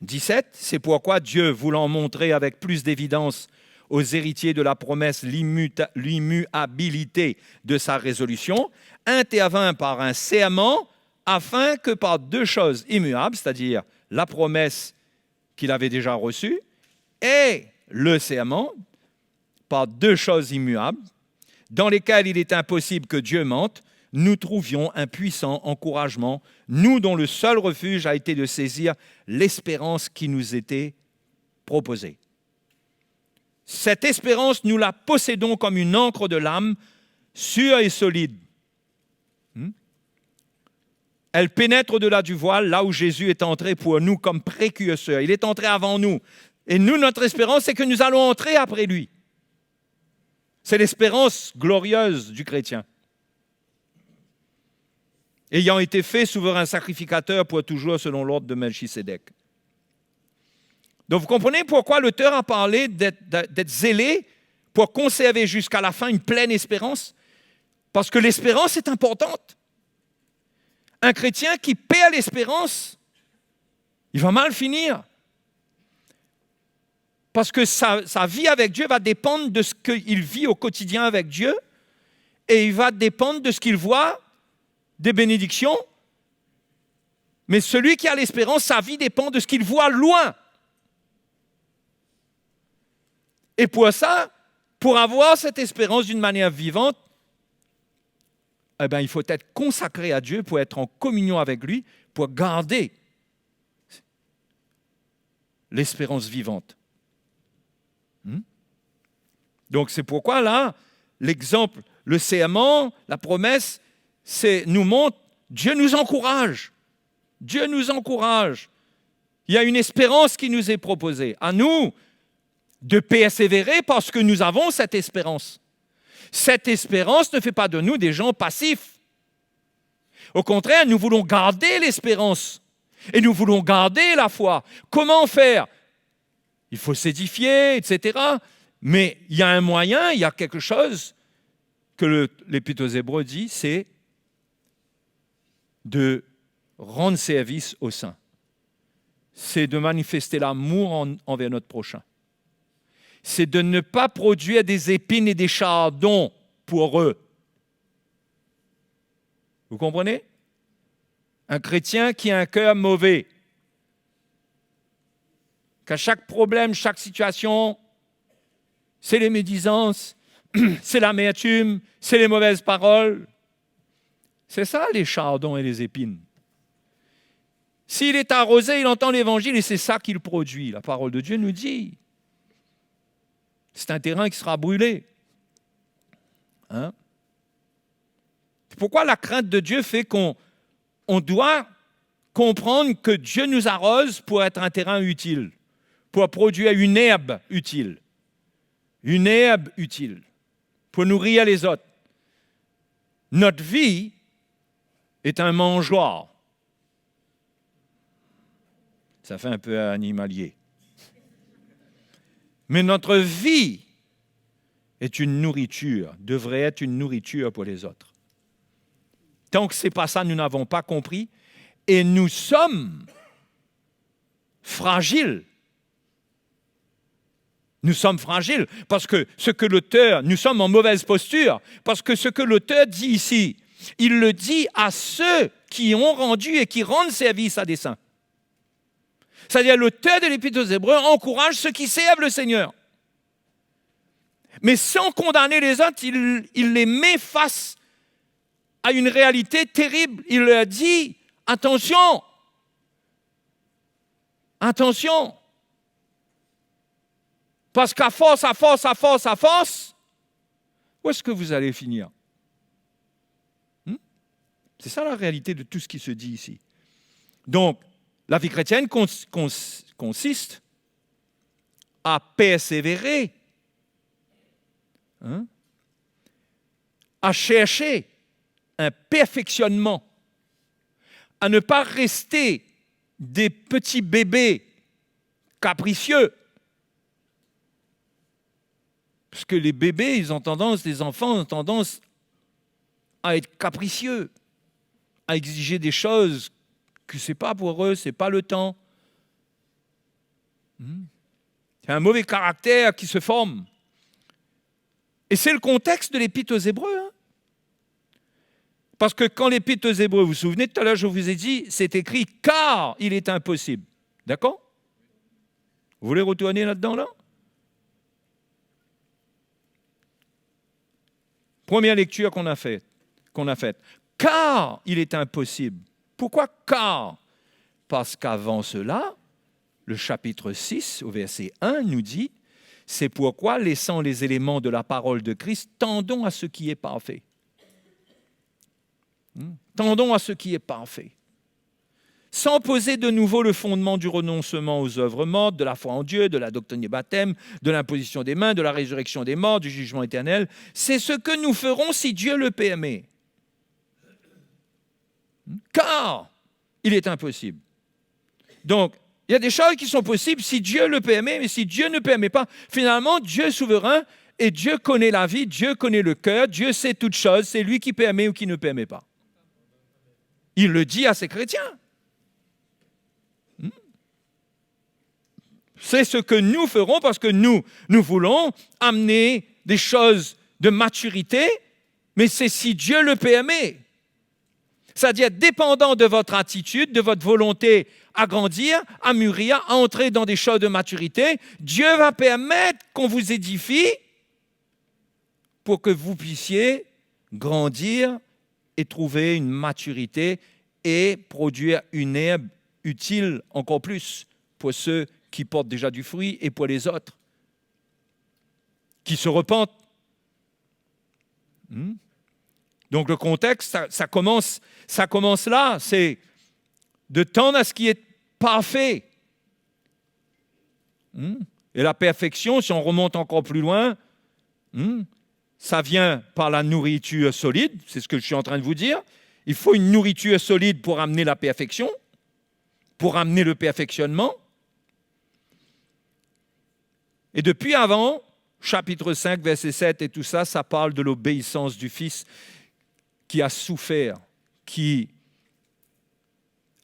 17, c'est pourquoi Dieu, voulant montrer avec plus d'évidence aux héritiers de la promesse l'immuabilité de sa résolution, intervint par un serment afin que par deux choses immuables, c'est-à-dire la promesse qu'il avait déjà reçue et le serment, par deux choses immuables, dans lesquelles il est impossible que Dieu mente, nous trouvions un puissant encouragement, nous dont le seul refuge a été de saisir l'espérance qui nous était proposée. Cette espérance, nous la possédons comme une ancre de l'âme, sûre et solide. Elle pénètre au-delà du voile, là où Jésus est entré pour nous comme précurseur. Il est entré avant nous. Et nous, notre espérance, c'est que nous allons entrer après lui. C'est l'espérance glorieuse du chrétien. Ayant été fait souverain sacrificateur pour toujours selon l'ordre de Melchisédek. Donc vous comprenez pourquoi l'auteur a parlé d'être zélé pour conserver jusqu'à la fin une pleine espérance? Parce que l'espérance est importante. Un chrétien qui perd l'espérance, il va mal finir. Parce que sa vie avec Dieu va dépendre de ce qu'il vit au quotidien avec Dieu et il va dépendre de ce qu'il voit des bénédictions. Mais celui qui a l'espérance, sa vie dépend de ce qu'il voit loin. Et pour ça, pour avoir cette espérance d'une manière vivante, eh bien, il faut être consacré à Dieu pour être en communion avec lui, pour garder l'espérance vivante. Donc c'est pourquoi là, l'exemple, le serment, la promesse, nous montre, Dieu nous encourage. Dieu nous encourage. Il y a une espérance qui nous est proposée. À nous de persévérer parce que nous avons cette espérance. Cette espérance ne fait pas de nous des gens passifs. Au contraire, nous voulons garder l'espérance et nous voulons garder la foi. Comment faire? Il faut s'édifier, etc. Mais il y a un moyen, il y a quelque chose que l'Épître aux Hébreux dit, c'est de rendre service aux saints. C'est de manifester l'amour envers notre prochain. C'est de ne pas produire des épines et des chardons pour eux. Vous comprenez? Un chrétien qui a un cœur mauvais, qu'à chaque problème, chaque situation, c'est les médisances, c'est l'amertume, c'est les mauvaises paroles. C'est ça les chardons et les épines. S'il est arrosé, il entend l'évangile et c'est ça qu'il produit. La parole de Dieu nous dit. C'est un terrain qui sera brûlé. C'est pourquoi la crainte de Dieu fait qu'on doit comprendre que Dieu nous arrose pour être un terrain utile, pour produire une herbe utile. Une herbe utile, pour nourrir les autres. Notre vie est un mangeoire. Ça fait un peu animalier. Mais notre vie est une nourriture, devrait être une nourriture pour les autres. Tant que ce n'est pas ça, nous n'avons pas compris. Et nous sommes fragiles. Nous sommes fragiles parce que nous sommes en mauvaise posture, parce que ce que l'auteur dit ici, il le dit à ceux qui ont rendu et qui rendent service à des saints. C'est-à-dire l'auteur de l'Épître aux Hébreux encourage ceux qui servent le Seigneur. Mais sans condamner les autres, il les met face à une réalité terrible. Il leur dit, attention, attention. Parce qu'à force, où est-ce que vous allez finir? C'est ça la réalité de tout ce qui se dit ici. Donc, la vie chrétienne consiste à persévérer, à chercher un perfectionnement, à ne pas rester des petits bébés capricieux. Parce que les bébés, les enfants ont tendance à être capricieux. à exiger des choses que ce n'est pas pour eux, ce n'est pas le temps. C'est un mauvais caractère qui se forme. Et c'est le contexte de l'Épître aux Hébreux. Hein. Parce que quand l'Épître aux Hébreux, vous vous souvenez, tout à l'heure je vous ai dit, c'est écrit « car il est impossible ». D'accord? Vous voulez retourner là-dedans, là? Première lecture qu'on a faite. Car il est impossible. Pourquoi car? Parce qu'avant cela, le chapitre 6, au verset 1, nous dit « C'est pourquoi, laissant les éléments de la parole de Christ, tendons à ce qui est parfait. » Tendons à ce qui est parfait. Sans poser de nouveau le fondement du renoncement aux œuvres mortes, de la foi en Dieu, de la doctrine du baptême, de l'imposition des mains, de la résurrection des morts, du jugement éternel. C'est ce que nous ferons si Dieu le permet. Car il est impossible. Donc, il y a des choses qui sont possibles si Dieu le permet, mais si Dieu ne permet pas, finalement, Dieu est souverain et Dieu connaît la vie, Dieu connaît le cœur, Dieu sait toutes choses, c'est lui qui permet ou qui ne permet pas. Il le dit à ses chrétiens. C'est ce que nous ferons parce que nous voulons amener des choses de maturité, mais c'est si Dieu le permet. C'est-à-dire dépendant de votre attitude, de votre volonté à grandir, à mûrir, à entrer dans des choses de maturité, Dieu va permettre qu'on vous édifie pour que vous puissiez grandir et trouver une maturité et produire une herbe utile encore plus pour ceux qui portent déjà du fruit et pour les autres qui se repentent. Donc le contexte, ça commence là, c'est de tendre à ce qui est parfait. Et la perfection, si on remonte encore plus loin, ça vient par la nourriture solide, c'est ce que je suis en train de vous dire. Il faut une nourriture solide pour amener la perfection, pour amener le perfectionnement. Et depuis avant, chapitre 5, verset 7 et tout ça, ça parle de l'obéissance du Fils qui a souffert, qui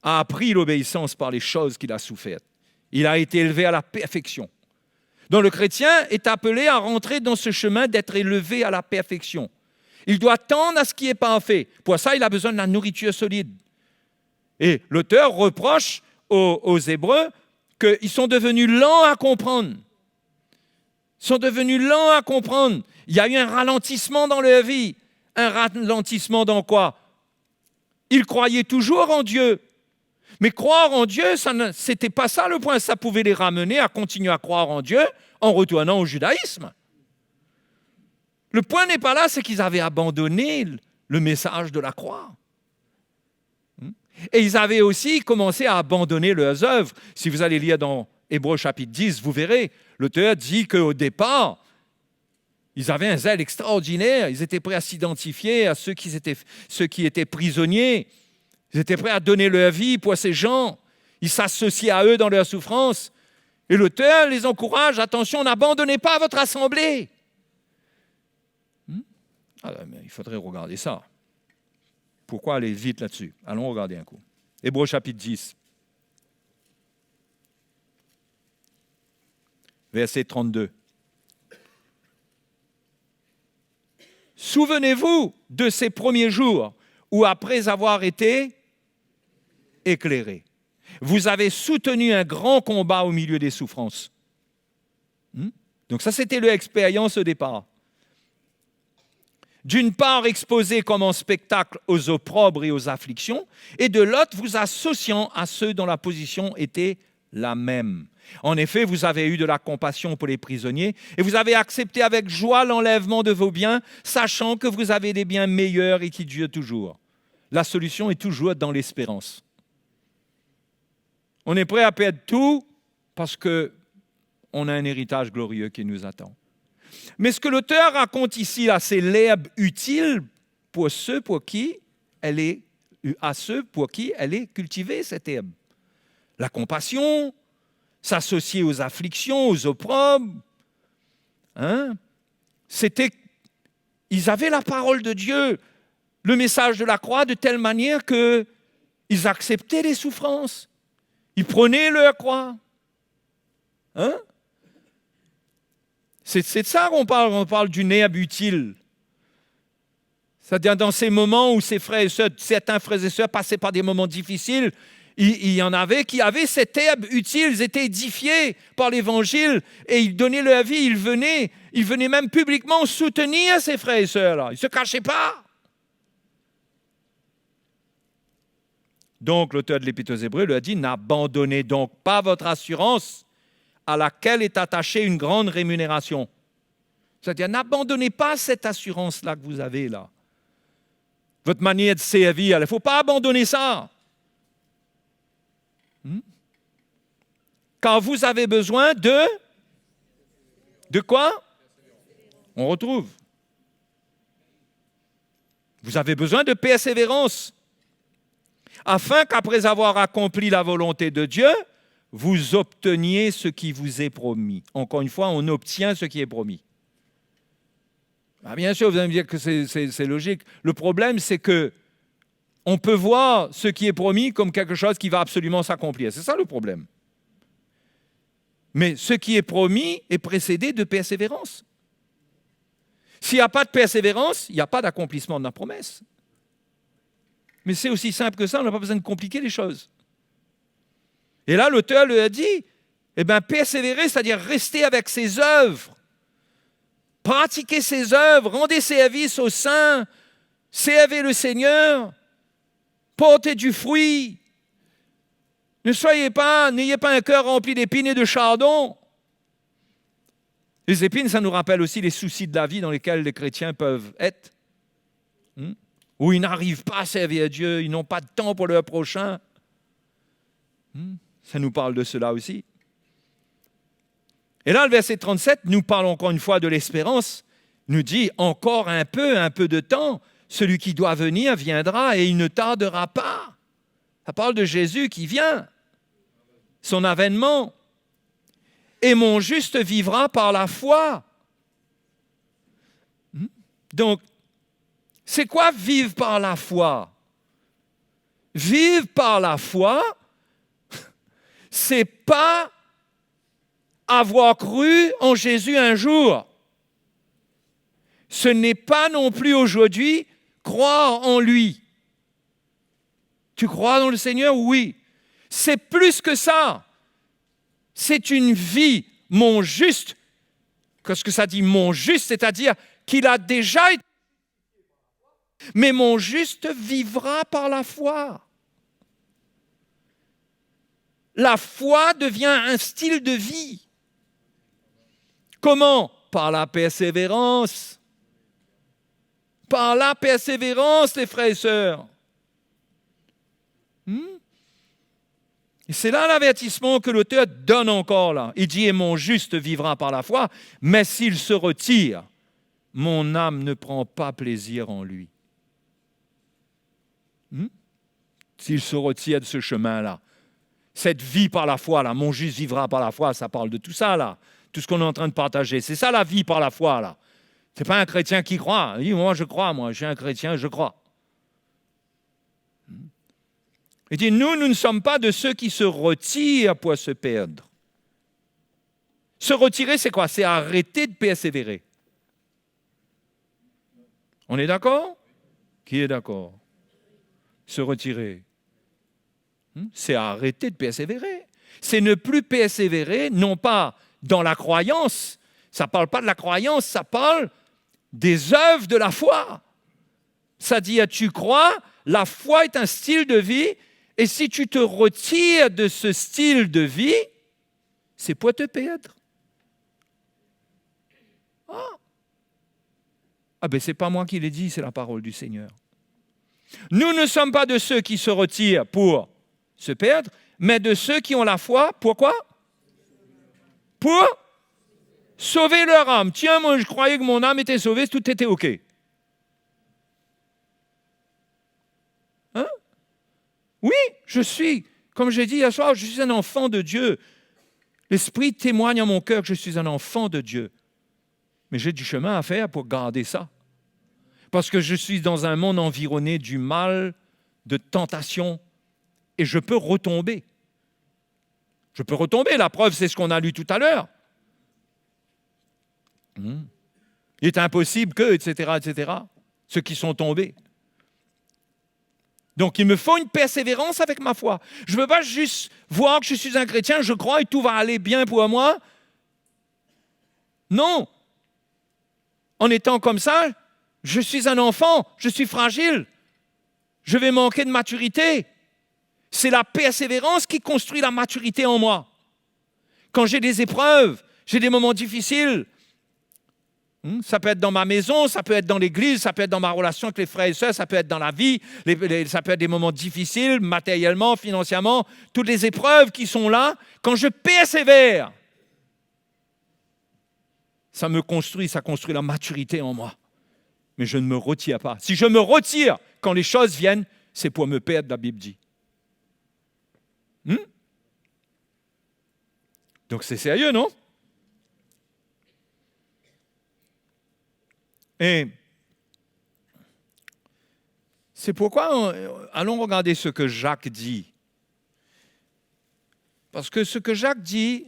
a appris l'obéissance par les choses qu'il a souffertes. Il a été élevé à la perfection. Donc le chrétien est appelé à rentrer dans ce chemin d'être élevé à la perfection. Il doit tendre à ce qui est parfait. Pour ça, il a besoin de la nourriture solide. Et l'auteur reproche aux Hébreux qu'ils sont devenus lents à comprendre. Ils sont devenus lents à comprendre. Il y a eu un ralentissement dans leur vie. Un ralentissement dans quoi? Ils croyaient toujours en Dieu. Mais croire en Dieu, ce n'était pas ça le point. Ça pouvait les ramener à continuer à croire en Dieu en retournant au judaïsme. Le point n'est pas là, c'est qu'ils avaient abandonné le message de la croix. Et ils avaient aussi commencé à abandonner leurs œuvres. Si vous allez lire dans Hébreux chapitre 10, vous verrez, l'auteur dit qu'au départ, ils avaient un zèle extraordinaire. Ils étaient prêts à s'identifier à ceux qui étaient prisonniers. Ils étaient prêts à donner leur vie pour ces gens. Ils s'associaient à eux dans leur souffrance. Et l'auteur les encourage, attention, n'abandonnez pas votre assemblée. Mais il faudrait regarder ça. Pourquoi aller vite là-dessus? Allons regarder un coup. Hébreux chapitre 10. Verset 32. Souvenez-vous de ces premiers jours où, après avoir été éclairés, vous avez soutenu un grand combat au milieu des souffrances. Donc ça, c'était leur expérience au départ. D'une part, exposé comme en spectacle aux opprobres et aux afflictions, et de l'autre, vous associant à ceux dont la position était la même. En effet, vous avez eu de la compassion pour les prisonniers, et vous avez accepté avec joie l'enlèvement de vos biens, sachant que vous avez des biens meilleurs et qui durent toujours. La solution est toujours dans l'espérance. On est prêt à perdre tout parce qu'on a un héritage glorieux qui nous attend. Mais ce que l'auteur raconte ici, là, c'est l'herbe utile pour ceux pour qui elle est cultivée, cette herbe. La compassion, s'associer aux afflictions, aux opprobres. Ils avaient la parole de Dieu. le message de la croix de telle manière qu'ils acceptaient les souffrances. Ils prenaient leur croix. Hein? C'est de ça qu'on parle. On parle du néab utile. C'est-à-dire dans ces moments où ces frères et sœurs, certains frères et sœurs passaient par des moments difficiles, il y en avait qui avaient cet herbe utile, ils étaient édifiés par l'Évangile et ils donnaient leur vie, ils venaient même publiquement soutenir ces frères et sœurs-là. Ils ne se cachaient pas. Donc l'auteur de l'Épître aux Hébreux lui a dit « N'abandonnez donc pas votre assurance à laquelle est attachée une grande rémunération. » C'est-à-dire, n'abandonnez pas cette assurance-là que vous avez là. Votre manière de servir, il ne faut pas abandonner ça. Quand vous avez besoin de quoi? On retrouve. Vous avez besoin de persévérance, afin qu'après avoir accompli la volonté de Dieu, vous obteniez ce qui vous est promis. Encore une fois, on obtient ce qui est promis. Ah, bien sûr, vous allez me dire que c'est logique. Le problème, c'est que on peut voir ce qui est promis comme quelque chose qui va absolument s'accomplir. C'est ça le problème. Mais ce qui est promis est précédé de persévérance. S'il n'y a pas de persévérance, il n'y a pas d'accomplissement de la promesse. Mais c'est aussi simple que ça, on n'a pas besoin de compliquer les choses. Et là, l'auteur lui a dit, persévérer, c'est-à-dire rester avec ses œuvres. Pratiquez ses œuvres, rendez service aux saints, servez le Seigneur, portez du fruit. N'ayez pas un cœur rempli d'épines et de chardon. Les épines, ça nous rappelle aussi les soucis de la vie dans lesquels les chrétiens peuvent être. Où ils n'arrivent pas à servir Dieu, ils n'ont pas de temps pour leur prochain. Ça nous parle de cela aussi. Et là, le verset 37 nous parle encore une fois de l'espérance, nous dit encore un peu de temps, celui qui doit venir viendra et il ne tardera pas. Ça parle de Jésus qui vient, son avènement. Et mon juste vivra par la foi. Donc, c'est quoi vivre par la foi? Vivre par la foi, c'est pas avoir cru en Jésus un jour. Ce n'est pas non plus aujourd'hui croire en lui. Tu crois dans le Seigneur? Oui. C'est plus que ça. C'est une vie, mon juste. Qu'est-ce que ça dit, mon juste? C'est-à-dire qu'il a déjà été. Mais mon juste vivra par la foi. La foi devient un style de vie. Comment? Par la persévérance. Par la persévérance, les frères et sœurs. Et c'est là l'avertissement que l'auteur donne encore là. Il dit, et mon juste vivra par la foi, mais s'il se retire, mon âme ne prend pas plaisir en lui. S'il se retire de ce chemin-là, cette vie par la foi, là, mon juste vivra par la foi, ça parle de tout ça, là. Tout ce qu'on est en train de partager. C'est ça la vie par la foi, là. Ce n'est pas un chrétien qui croit. Il dit, moi, je crois, je suis un chrétien, je crois. Il dit, nous ne sommes pas de ceux qui se retirent pour se perdre. Se retirer, c'est quoi? C'est arrêter de persévérer. On est d'accord? Qui est d'accord? Se retirer. C'est arrêter de persévérer. C'est ne plus persévérer, non pas dans la croyance. Ça ne parle pas de la croyance, ça parle des œuvres de la foi. Ça dit, tu crois, la foi est un style de vie, et si tu te retires de ce style de vie, c'est pour te perdre. Ce n'est pas moi qui l'ai dit, c'est la parole du Seigneur. Nous ne sommes pas de ceux qui se retirent pour se perdre, mais de ceux qui ont la foi, pourquoi? Pour sauver leur âme. Tiens, moi je croyais que mon âme était sauvée, tout était OK. Oui, je suis, comme j'ai dit hier soir, je suis un enfant de Dieu. L'Esprit témoigne à mon cœur que je suis un enfant de Dieu. Mais j'ai du chemin à faire pour garder ça. Parce que je suis dans un monde environné du mal, de tentation, et je peux retomber. Je peux retomber, la preuve, c'est ce qu'on a lu tout à l'heure. Il est impossible que, etc., ceux qui sont tombés. Donc, il me faut une persévérance avec ma foi. Je ne veux pas juste voir que je suis un chrétien, je crois et tout va aller bien pour moi. Non. En étant comme ça, je suis un enfant, je suis fragile. Je vais manquer de maturité. C'est la persévérance qui construit la maturité en moi. Quand j'ai des épreuves, j'ai des moments difficiles, ça peut être dans ma maison, ça peut être dans l'église, ça peut être dans ma relation avec les frères et sœurs, ça peut être dans la vie, ça peut être des moments difficiles, matériellement, financièrement, toutes les épreuves qui sont là. Quand je persévère, ça me construit, ça construit la maturité en moi. Mais je ne me retire pas. Si je me retire quand les choses viennent, c'est pour me perdre, la Bible dit. Donc c'est sérieux, non? Et c'est pourquoi, allons regarder ce que Jacques dit. Parce que ce que Jacques dit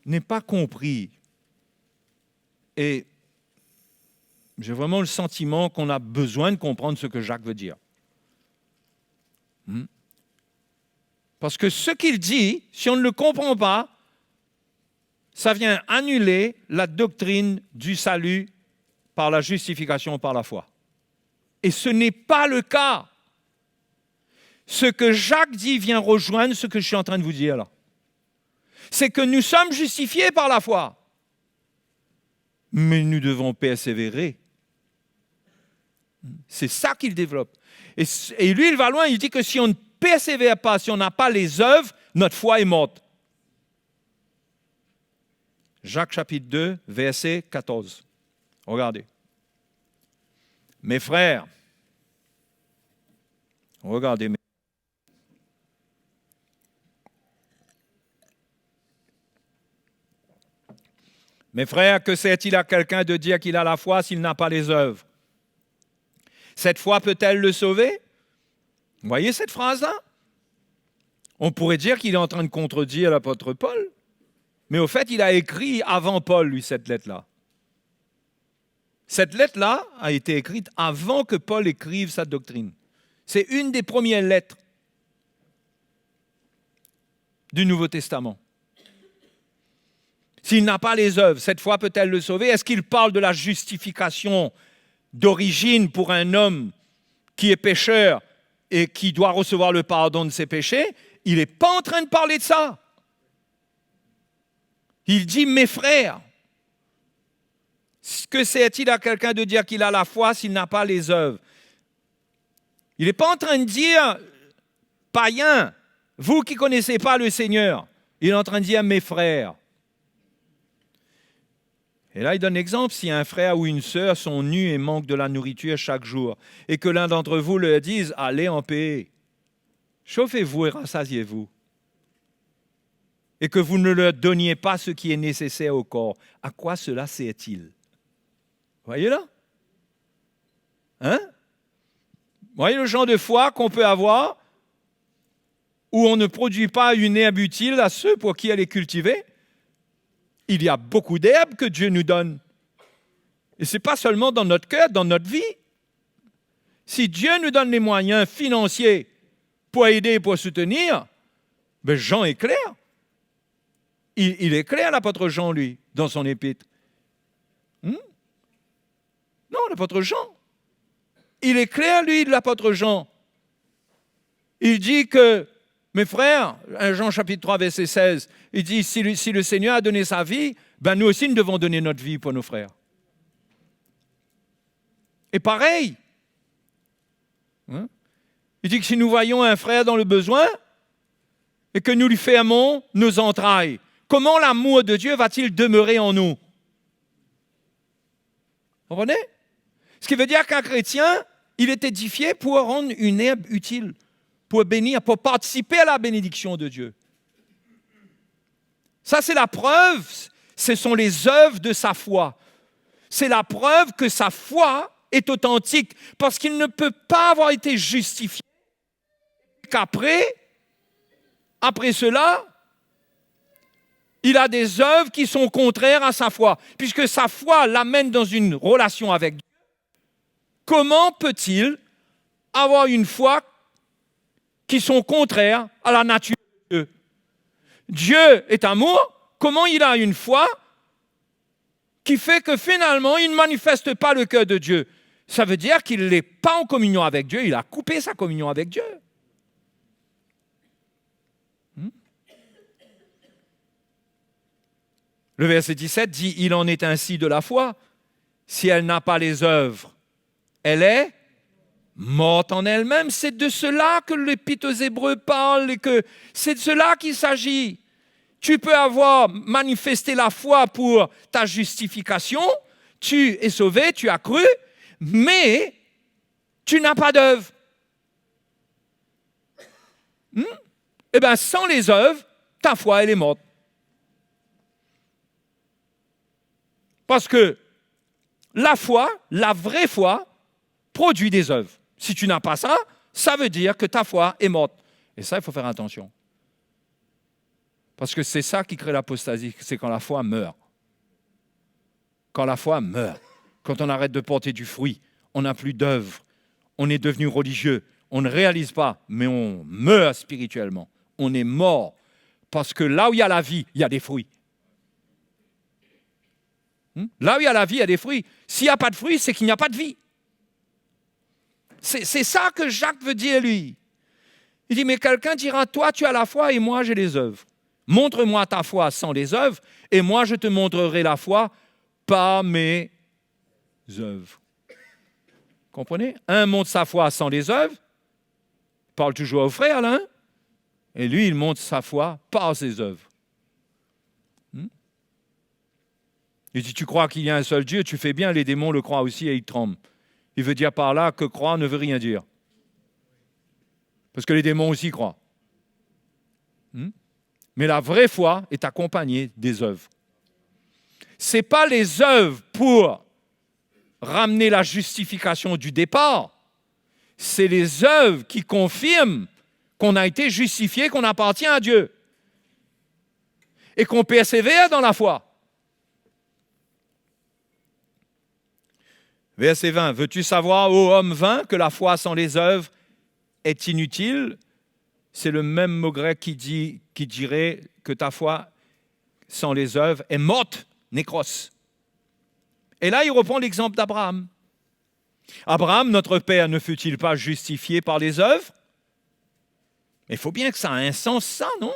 n'est pas compris. Et j'ai vraiment le sentiment qu'on a besoin de comprendre ce que Jacques veut dire. Parce que ce qu'il dit, si on ne le comprend pas, ça vient annuler la doctrine du salut par la justification par la foi. Et ce n'est pas le cas. Ce que Jacques dit vient rejoindre ce que je suis en train de vous dire là. C'est que nous sommes justifiés par la foi. Mais nous devons persévérer. C'est ça qu'il développe. Et lui, il va loin, il dit que si on ne persévère pas, si on n'a pas les œuvres, notre foi est morte. Jacques chapitre 2, verset 14. Regardez. Mes frères, regardez. Mes frères, que sert-il à quelqu'un de dire qu'il a la foi s'il n'a pas les œuvres? Cette foi peut-elle le sauver? Vous voyez cette phrase-là? On pourrait dire qu'il est en train de contredire l'apôtre Paul. Mais au fait, il a écrit avant Paul, lui, cette lettre-là. Cette lettre-là a été écrite avant que Paul écrive sa doctrine. C'est une des premières lettres du Nouveau Testament. S'il n'a pas les œuvres, cette foi peut-elle le sauver? Est-ce qu'il parle de la justification d'origine pour un homme qui est pécheur et qui doit recevoir le pardon de ses péchés? Il n'est pas en train de parler de ça. Il dit « mes frères ». Que sert-il à quelqu'un de dire qu'il a la foi s'il n'a pas les œuvres? Il n'est pas en train de dire « païens, vous qui ne connaissez pas le Seigneur ». Il est en train de dire « mes frères ». Et là, il donne l'exemple, si un frère ou une sœur sont nus et manquent de la nourriture chaque jour, et que l'un d'entre vous leur dise « allez en paix, chauffez-vous et rassasiez-vous », et que vous ne leur donniez pas ce qui est nécessaire au corps, à quoi cela sert-il? Voyez là? Voyez le genre de foi qu'on peut avoir où on ne produit pas une herbe utile à ceux pour qui elle est cultivée? Il y a beaucoup d'herbes que Dieu nous donne. Et ce n'est pas seulement dans notre cœur, dans notre vie. Si Dieu nous donne les moyens financiers pour aider et pour soutenir, ben Jean est clair. Il est clair, l'apôtre Jean, lui, dans son épître. Non, l'apôtre Jean. Il est clair, lui, de l'apôtre Jean. Il dit que, mes frères, 1 Jean chapitre 3, verset 16, il dit, si le Seigneur a donné sa vie, ben nous aussi, nous devons donner notre vie pour nos frères. Et pareil, il dit que si nous voyons un frère dans le besoin et que nous lui fermons nos entrailles, comment l'amour de Dieu va-t-il demeurer en nous? Vous comprenez? Ce qui veut dire qu'un chrétien, il est édifié pour rendre une herbe utile, pour bénir, pour participer à la bénédiction de Dieu. Ça, c'est la preuve, ce sont les œuvres de sa foi. C'est la preuve que sa foi est authentique parce qu'il ne peut pas avoir été justifié qu'après cela, il a des œuvres qui sont contraires à sa foi, puisque sa foi l'amène dans une relation avec Dieu. Comment peut-il avoir une foi qui sont contraires à la nature de Dieu? Dieu est amour. Comment il a une foi qui fait que finalement, il ne manifeste pas le cœur de Dieu? Ça veut dire qu'il n'est pas en communion avec Dieu, il a coupé sa communion avec Dieu. Le verset 17 dit, il en est ainsi de la foi. Si elle n'a pas les œuvres, elle est morte en elle-même. C'est de cela que l'Épître aux Hébreux parle et que c'est de cela qu'il s'agit. Tu peux avoir manifesté la foi pour ta justification, tu es sauvé, tu as cru, mais tu n'as pas d'œuvre. Eh bien, sans les œuvres, ta foi, elle est morte. Parce que la foi, la vraie foi, produit des œuvres. Si tu n'as pas ça, ça veut dire que ta foi est morte. Et ça, il faut faire attention. Parce que c'est ça qui crée l'apostasie, c'est quand la foi meurt. Quand la foi meurt, quand on arrête de porter du fruit, on n'a plus d'œuvre, on est devenu religieux, on ne réalise pas, mais on meurt spirituellement. On est mort. Parce que là où il y a la vie, il y a des fruits. Là où il y a la vie, il y a des fruits. S'il n'y a pas de fruits, c'est qu'il n'y a pas de vie. C'est ça que Jacques veut dire, lui. Il dit, mais quelqu'un dira, toi, tu as la foi et moi, j'ai les œuvres. Montre-moi ta foi sans les œuvres et moi, je te montrerai la foi par mes œuvres. Comprenez? Un montre sa foi sans les œuvres, il parle toujours au frère, là, hein? Et lui, il montre sa foi par ses œuvres. Il dit, tu crois qu'il y a un seul Dieu, tu fais bien, les démons le croient aussi et ils tremblent. Il veut dire par là que croire ne veut rien dire. Parce que les démons aussi croient. Mais la vraie foi est accompagnée des œuvres. Ce n'est pas les œuvres pour ramener la justification du départ. C'est les œuvres qui confirment qu'on a été justifié, qu'on appartient à Dieu. Et qu'on persévère dans la foi. Verset 20. Veux-tu savoir, ô homme vain, que la foi sans les œuvres est inutile? C'est le même mot grec qui dirait que ta foi sans les œuvres est morte, nékros. Et là, il reprend l'exemple d'Abraham. Abraham, notre père, ne fut-il pas justifié par les œuvres? Il faut bien que ça ait un sens, ça, non?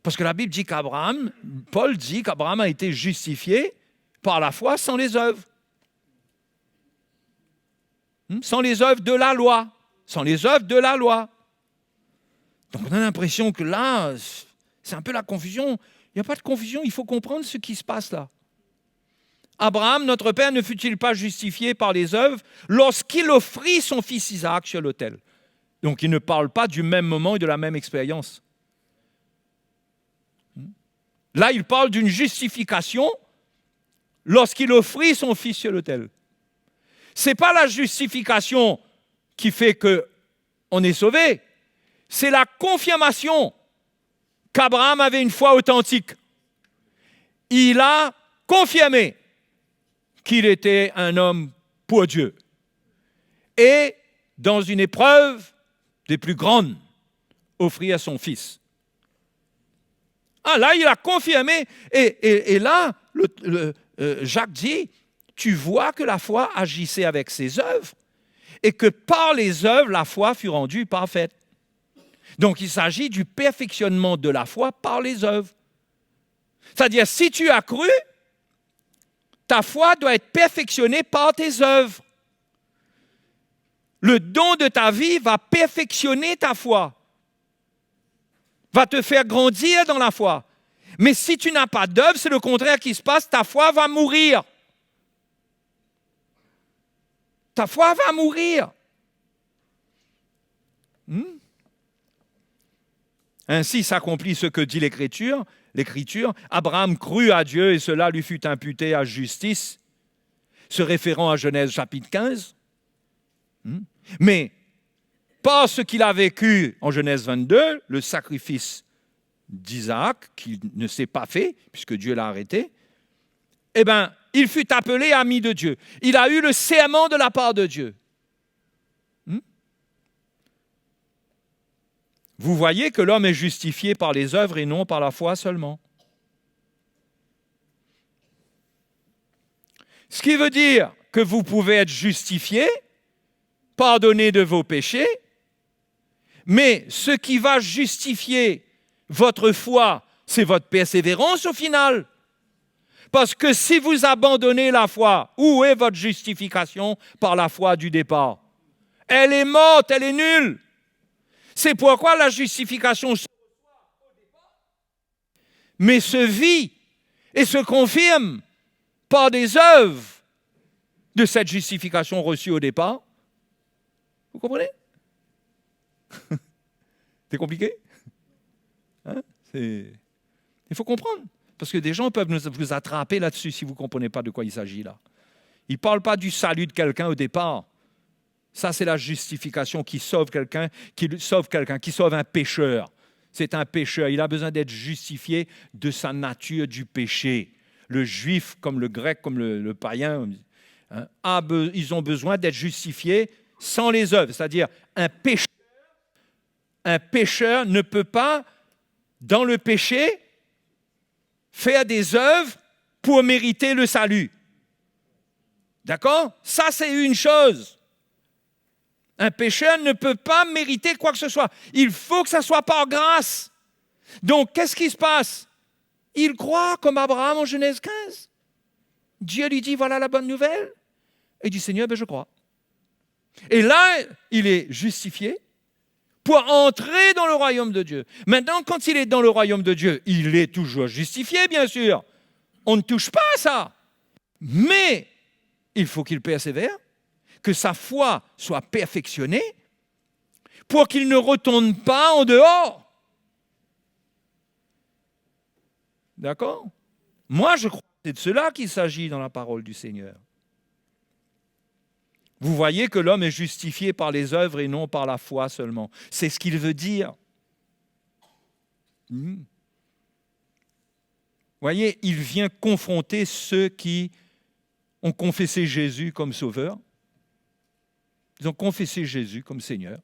Parce que la Bible dit qu'Abraham, Paul dit qu'Abraham a été justifié par la foi sans les œuvres. Sans les œuvres de la loi. Sans les œuvres de la loi. Donc on a l'impression que là, c'est un peu la confusion. Il n'y a pas de confusion, il faut comprendre ce qui se passe là. Abraham, notre père, ne fut-il pas justifié par les œuvres lorsqu'il offrit son fils Isaac sur l'autel? Donc il ne parle pas du même moment et de la même expérience. Là, il parle d'une justification lorsqu'il offrit son fils sur l'autel. Ce n'est pas la justification qui fait qu'on est sauvé. C'est la confirmation qu'Abraham avait une foi authentique. Il a confirmé qu'il était un homme pour Dieu. Et dans une épreuve des plus grandes, offrir son fils. Ah, là, il a confirmé. Et là, Jacques dit, tu vois que la foi agissait avec ses œuvres et que par les œuvres, la foi fut rendue parfaite. Donc, il s'agit du perfectionnement de la foi par les œuvres. C'est-à-dire, si tu as cru, ta foi doit être perfectionnée par tes œuvres. Le don de ta vie va perfectionner ta foi, va te faire grandir dans la foi. Mais si tu n'as pas d'œuvre, c'est le contraire qui se passe, ta foi va mourir. Ta foi va mourir. Ainsi s'accomplit ce que dit l'Écriture. Abraham crut à Dieu et cela lui fut imputé à justice, se référant à Genèse chapitre 15. Mais par ce qu'il a vécu en Genèse 22, le sacrifice d'Isaac, qu'il ne s'est pas fait, puisque Dieu l'a arrêté, eh bien, il fut appelé ami de Dieu. Il a eu le serment de la part de Dieu. Vous voyez que l'homme est justifié par les œuvres et non par la foi seulement. Ce qui veut dire que vous pouvez être justifié, pardonné de vos péchés, mais ce qui va justifier votre foi, c'est votre persévérance au final. Parce que si vous abandonnez la foi, où est votre justification par la foi du départ? Elle est morte, elle est nulle. C'est pourquoi la justification se reçoit au départ, mais se vit et se confirme par des œuvres de cette justification reçue au départ. Vous comprenez? C'est compliqué? Il faut comprendre. Parce que des gens peuvent vous attraper là-dessus si vous ne comprenez pas de quoi il s'agit là. Ils ne parlent pas du salut de quelqu'un au départ. Ça, c'est la justification qui sauve quelqu'un, qui sauve un pécheur. C'est un pécheur. Il a besoin d'être justifié de sa nature du péché. Le juif, comme le grec, comme le païen, ils ont besoin d'être justifiés sans les œuvres. C'est-à-dire, un pécheur ne peut pas, dans le péché, faire des œuvres pour mériter le salut. D'accord? Ça, c'est une chose. Un pécheur ne peut pas mériter quoi que ce soit. Il faut que ça soit par grâce. Donc, qu'est-ce qui se passe? Il croit comme Abraham en Genèse 15. Dieu lui dit, voilà la bonne nouvelle. Et il dit, Seigneur, je crois. Et là, il est justifié pour entrer dans le royaume de Dieu. Maintenant, quand il est dans le royaume de Dieu, il est toujours justifié, bien sûr. On ne touche pas à ça. Mais il faut qu'il persévère, que sa foi soit perfectionnée pour qu'il ne retourne pas en dehors. D'accord? Moi, je crois que c'est de cela qu'il s'agit dans la parole du Seigneur. Vous voyez que l'homme est justifié par les œuvres et non par la foi seulement. C'est ce qu'il veut dire. Vous voyez, il vient confronter ceux qui ont confessé Jésus comme sauveur. Ils ont confessé Jésus comme Seigneur,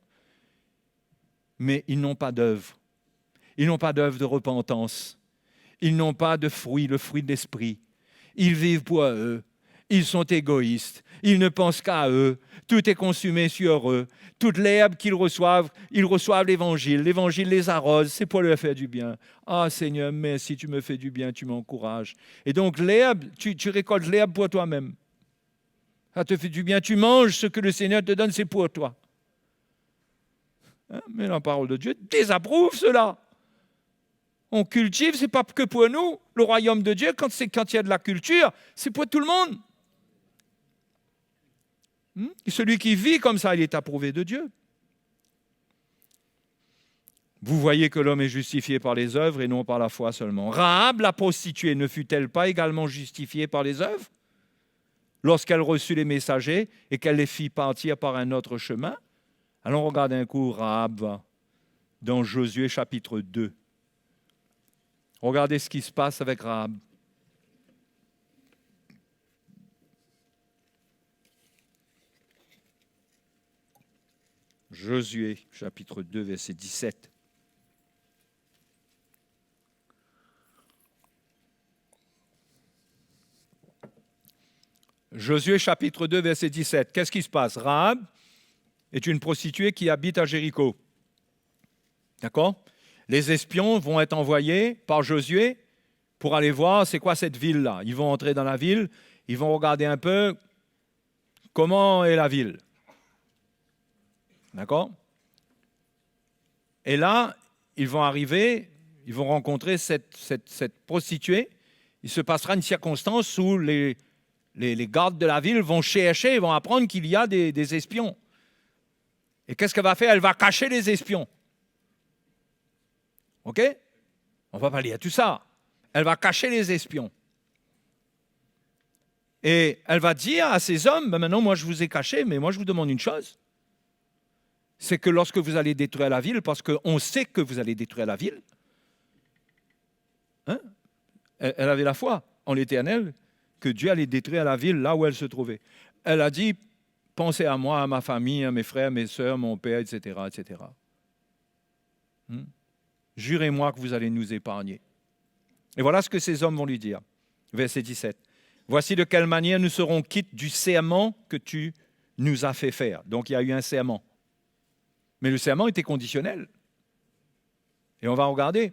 mais ils n'ont pas d'œuvre. Ils n'ont pas d'œuvre de repentance. Ils n'ont pas de fruit, le fruit de l'esprit. Ils vivent pour eux. Ils sont égoïstes. Ils ne pensent qu'à eux. Tout est consumé sur eux. Toute l'herbe qu'ils reçoivent, ils reçoivent l'Évangile. L'Évangile les arrose. C'est pour leur faire du bien. Ah Seigneur, merci, tu me fais du bien, tu m'encourages. Et donc l'herbe, tu récoltes l'herbe pour toi-même. Ça te fait du bien. Tu manges ce que le Seigneur te donne, c'est pour toi. Mais la parole de Dieu désapprouve cela. On cultive, ce n'est pas que pour nous. Le royaume de Dieu, quand il y a de la culture, c'est pour tout le monde. Et celui qui vit comme ça, il est approuvé de Dieu. Vous voyez que l'homme est justifié par les œuvres et non par la foi seulement. Rahab, la prostituée, ne fut-elle pas également justifiée par les œuvres lorsqu'elle reçut les messagers et qu'elle les fit partir par un autre chemin? Allons regarder un coup Rahab dans Josué chapitre 2. Regardez ce qui se passe avec Rahab. Josué chapitre 2, verset 17. Josué chapitre 2, verset 17. Qu'est-ce qui se passe? Rahab est une prostituée qui habite à Jéricho. D'accord? Les espions vont être envoyés par Josué pour aller voir c'est quoi cette ville-là. Ils vont entrer dans la ville, ils vont regarder un peu comment est la ville. D'accord? Et là, ils vont arriver, ils vont rencontrer cette prostituée. Il se passera une circonstance où les gardes de la ville vont chercher, ils vont apprendre qu'il y a des espions. Et qu'est-ce qu'elle va faire? Elle va cacher les espions. OK? On va pas lire tout ça. Elle va cacher les espions. Et elle va dire à ces hommes, maintenant moi je vous ai caché, mais moi je vous demande une chose. c'est que lorsque vous allez détruire la ville, parce qu'on sait que vous allez détruire la ville, hein, elle avait la foi en l'Éternel, que Dieu allait détruire la ville là où elle se trouvait. Elle a dit, pensez à moi, à ma famille, à mes frères, mes sœurs, mon père, etc. etc. Jurez-moi que vous allez nous épargner. Et voilà ce que ces hommes vont lui dire. Verset 17. Voici de quelle manière nous serons quittes du serment que tu nous as fait faire. Donc il y a eu un serment. Mais le serment était conditionnel. Et on va regarder.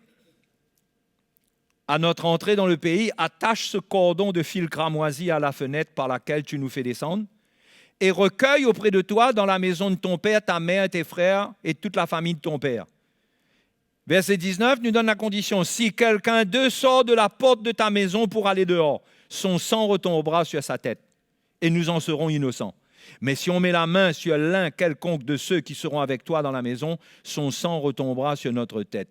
À notre entrée dans le pays, attache ce cordon de fil cramoisi à la fenêtre par laquelle tu nous fais descendre et recueille auprès de toi dans la maison de ton père, ta mère et tes frères et toute la famille de ton père. Verset 19 nous donne la condition. Si quelqu'un d'eux sort de la porte de ta maison pour aller dehors, son sang retombera sur sa tête et nous en serons innocents. Mais si on met la main sur l'un quelconque de ceux qui seront avec toi dans la maison, son sang retombera sur notre tête.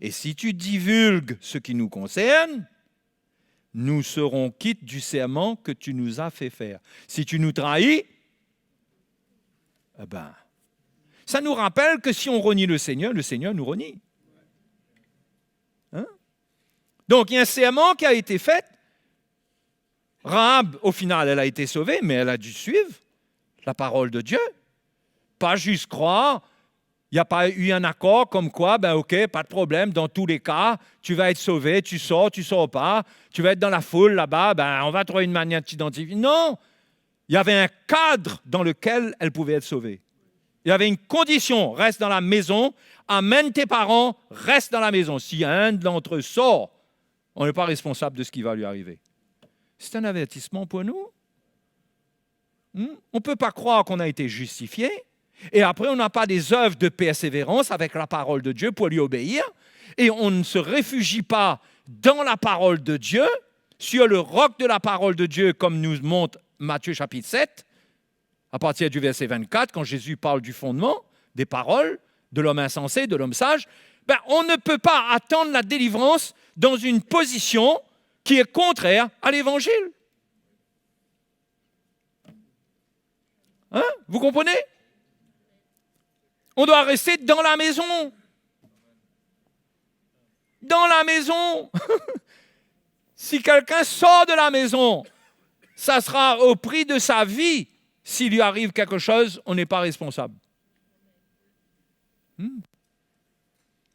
Et si tu divulgues ce qui nous concerne, nous serons quittes du serment que tu nous as fait faire. Si tu nous trahis, ça nous rappelle que si on renie le Seigneur nous renie. Hein? Donc il y a un serment qui a été fait. Rahab, au final, elle a été sauvée, mais elle a dû suivre la parole de Dieu. Pas juste croire. Il n'y a pas eu un accord comme quoi, ok, pas de problème, dans tous les cas, tu vas être sauvé, tu sors pas, tu vas être dans la foule là-bas, on va trouver une manière de t'identifier. Non, il y avait un cadre dans lequel elle pouvait être sauvée. Il y avait une condition, reste dans la maison, amène tes parents, reste dans la maison. Si un d'entre eux sort, on n'est pas responsable de ce qui va lui arriver. C'est un avertissement pour nous. On ne peut pas croire qu'on a été justifié. Et après, on n'a pas des œuvres de persévérance avec la parole de Dieu pour lui obéir. Et on ne se réfugie pas dans la parole de Dieu, sur le roc de la parole de Dieu, comme nous montre Matthieu chapitre 7, à partir du verset 24, quand Jésus parle du fondement, des paroles, de l'homme insensé, de l'homme sage. On ne peut pas attendre la délivrance dans une position qui est contraire à l'Évangile. Hein? Vous comprenez? On doit rester dans la maison. Dans la maison. Si quelqu'un sort de la maison, ça sera au prix de sa vie. S'il lui arrive quelque chose, on n'est pas responsable.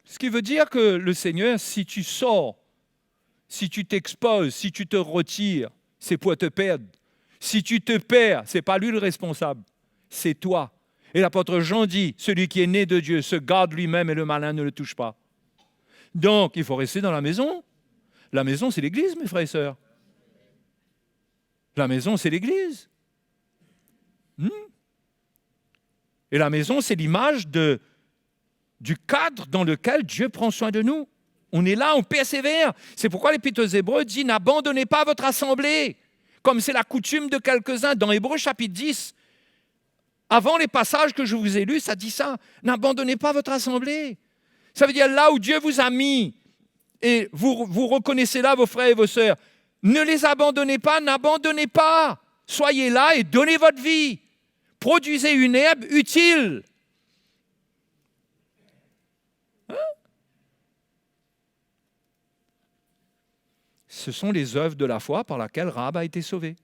Ce qui veut dire que le Seigneur, si tu sors, si tu t'exposes, si tu te retires, c'est pour te perdre. Si tu te perds, ce n'est pas lui le responsable, c'est toi. Et l'apôtre Jean dit, celui qui est né de Dieu se garde lui-même et le malin ne le touche pas. Donc, il faut rester dans la maison. La maison, c'est l'église, mes frères et sœurs. La maison, c'est l'église. Et la maison, c'est l'image du cadre dans lequel Dieu prend soin de nous. On est là, on persévère. C'est pourquoi l'Épître aux Hébreux dit, n'abandonnez pas votre assemblée, comme c'est la coutume de quelques-uns. Dans Hébreux chapitre 10, avant les passages que je vous ai lus, ça dit ça. N'abandonnez pas votre assemblée. Ça veut dire là où Dieu vous a mis, et vous reconnaissez là vos frères et vos sœurs, ne les abandonnez pas, n'abandonnez pas. Soyez là et donnez votre vie. Produisez une herbe utile. Ce sont les œuvres de la foi par laquelle Rahab a été sauvée.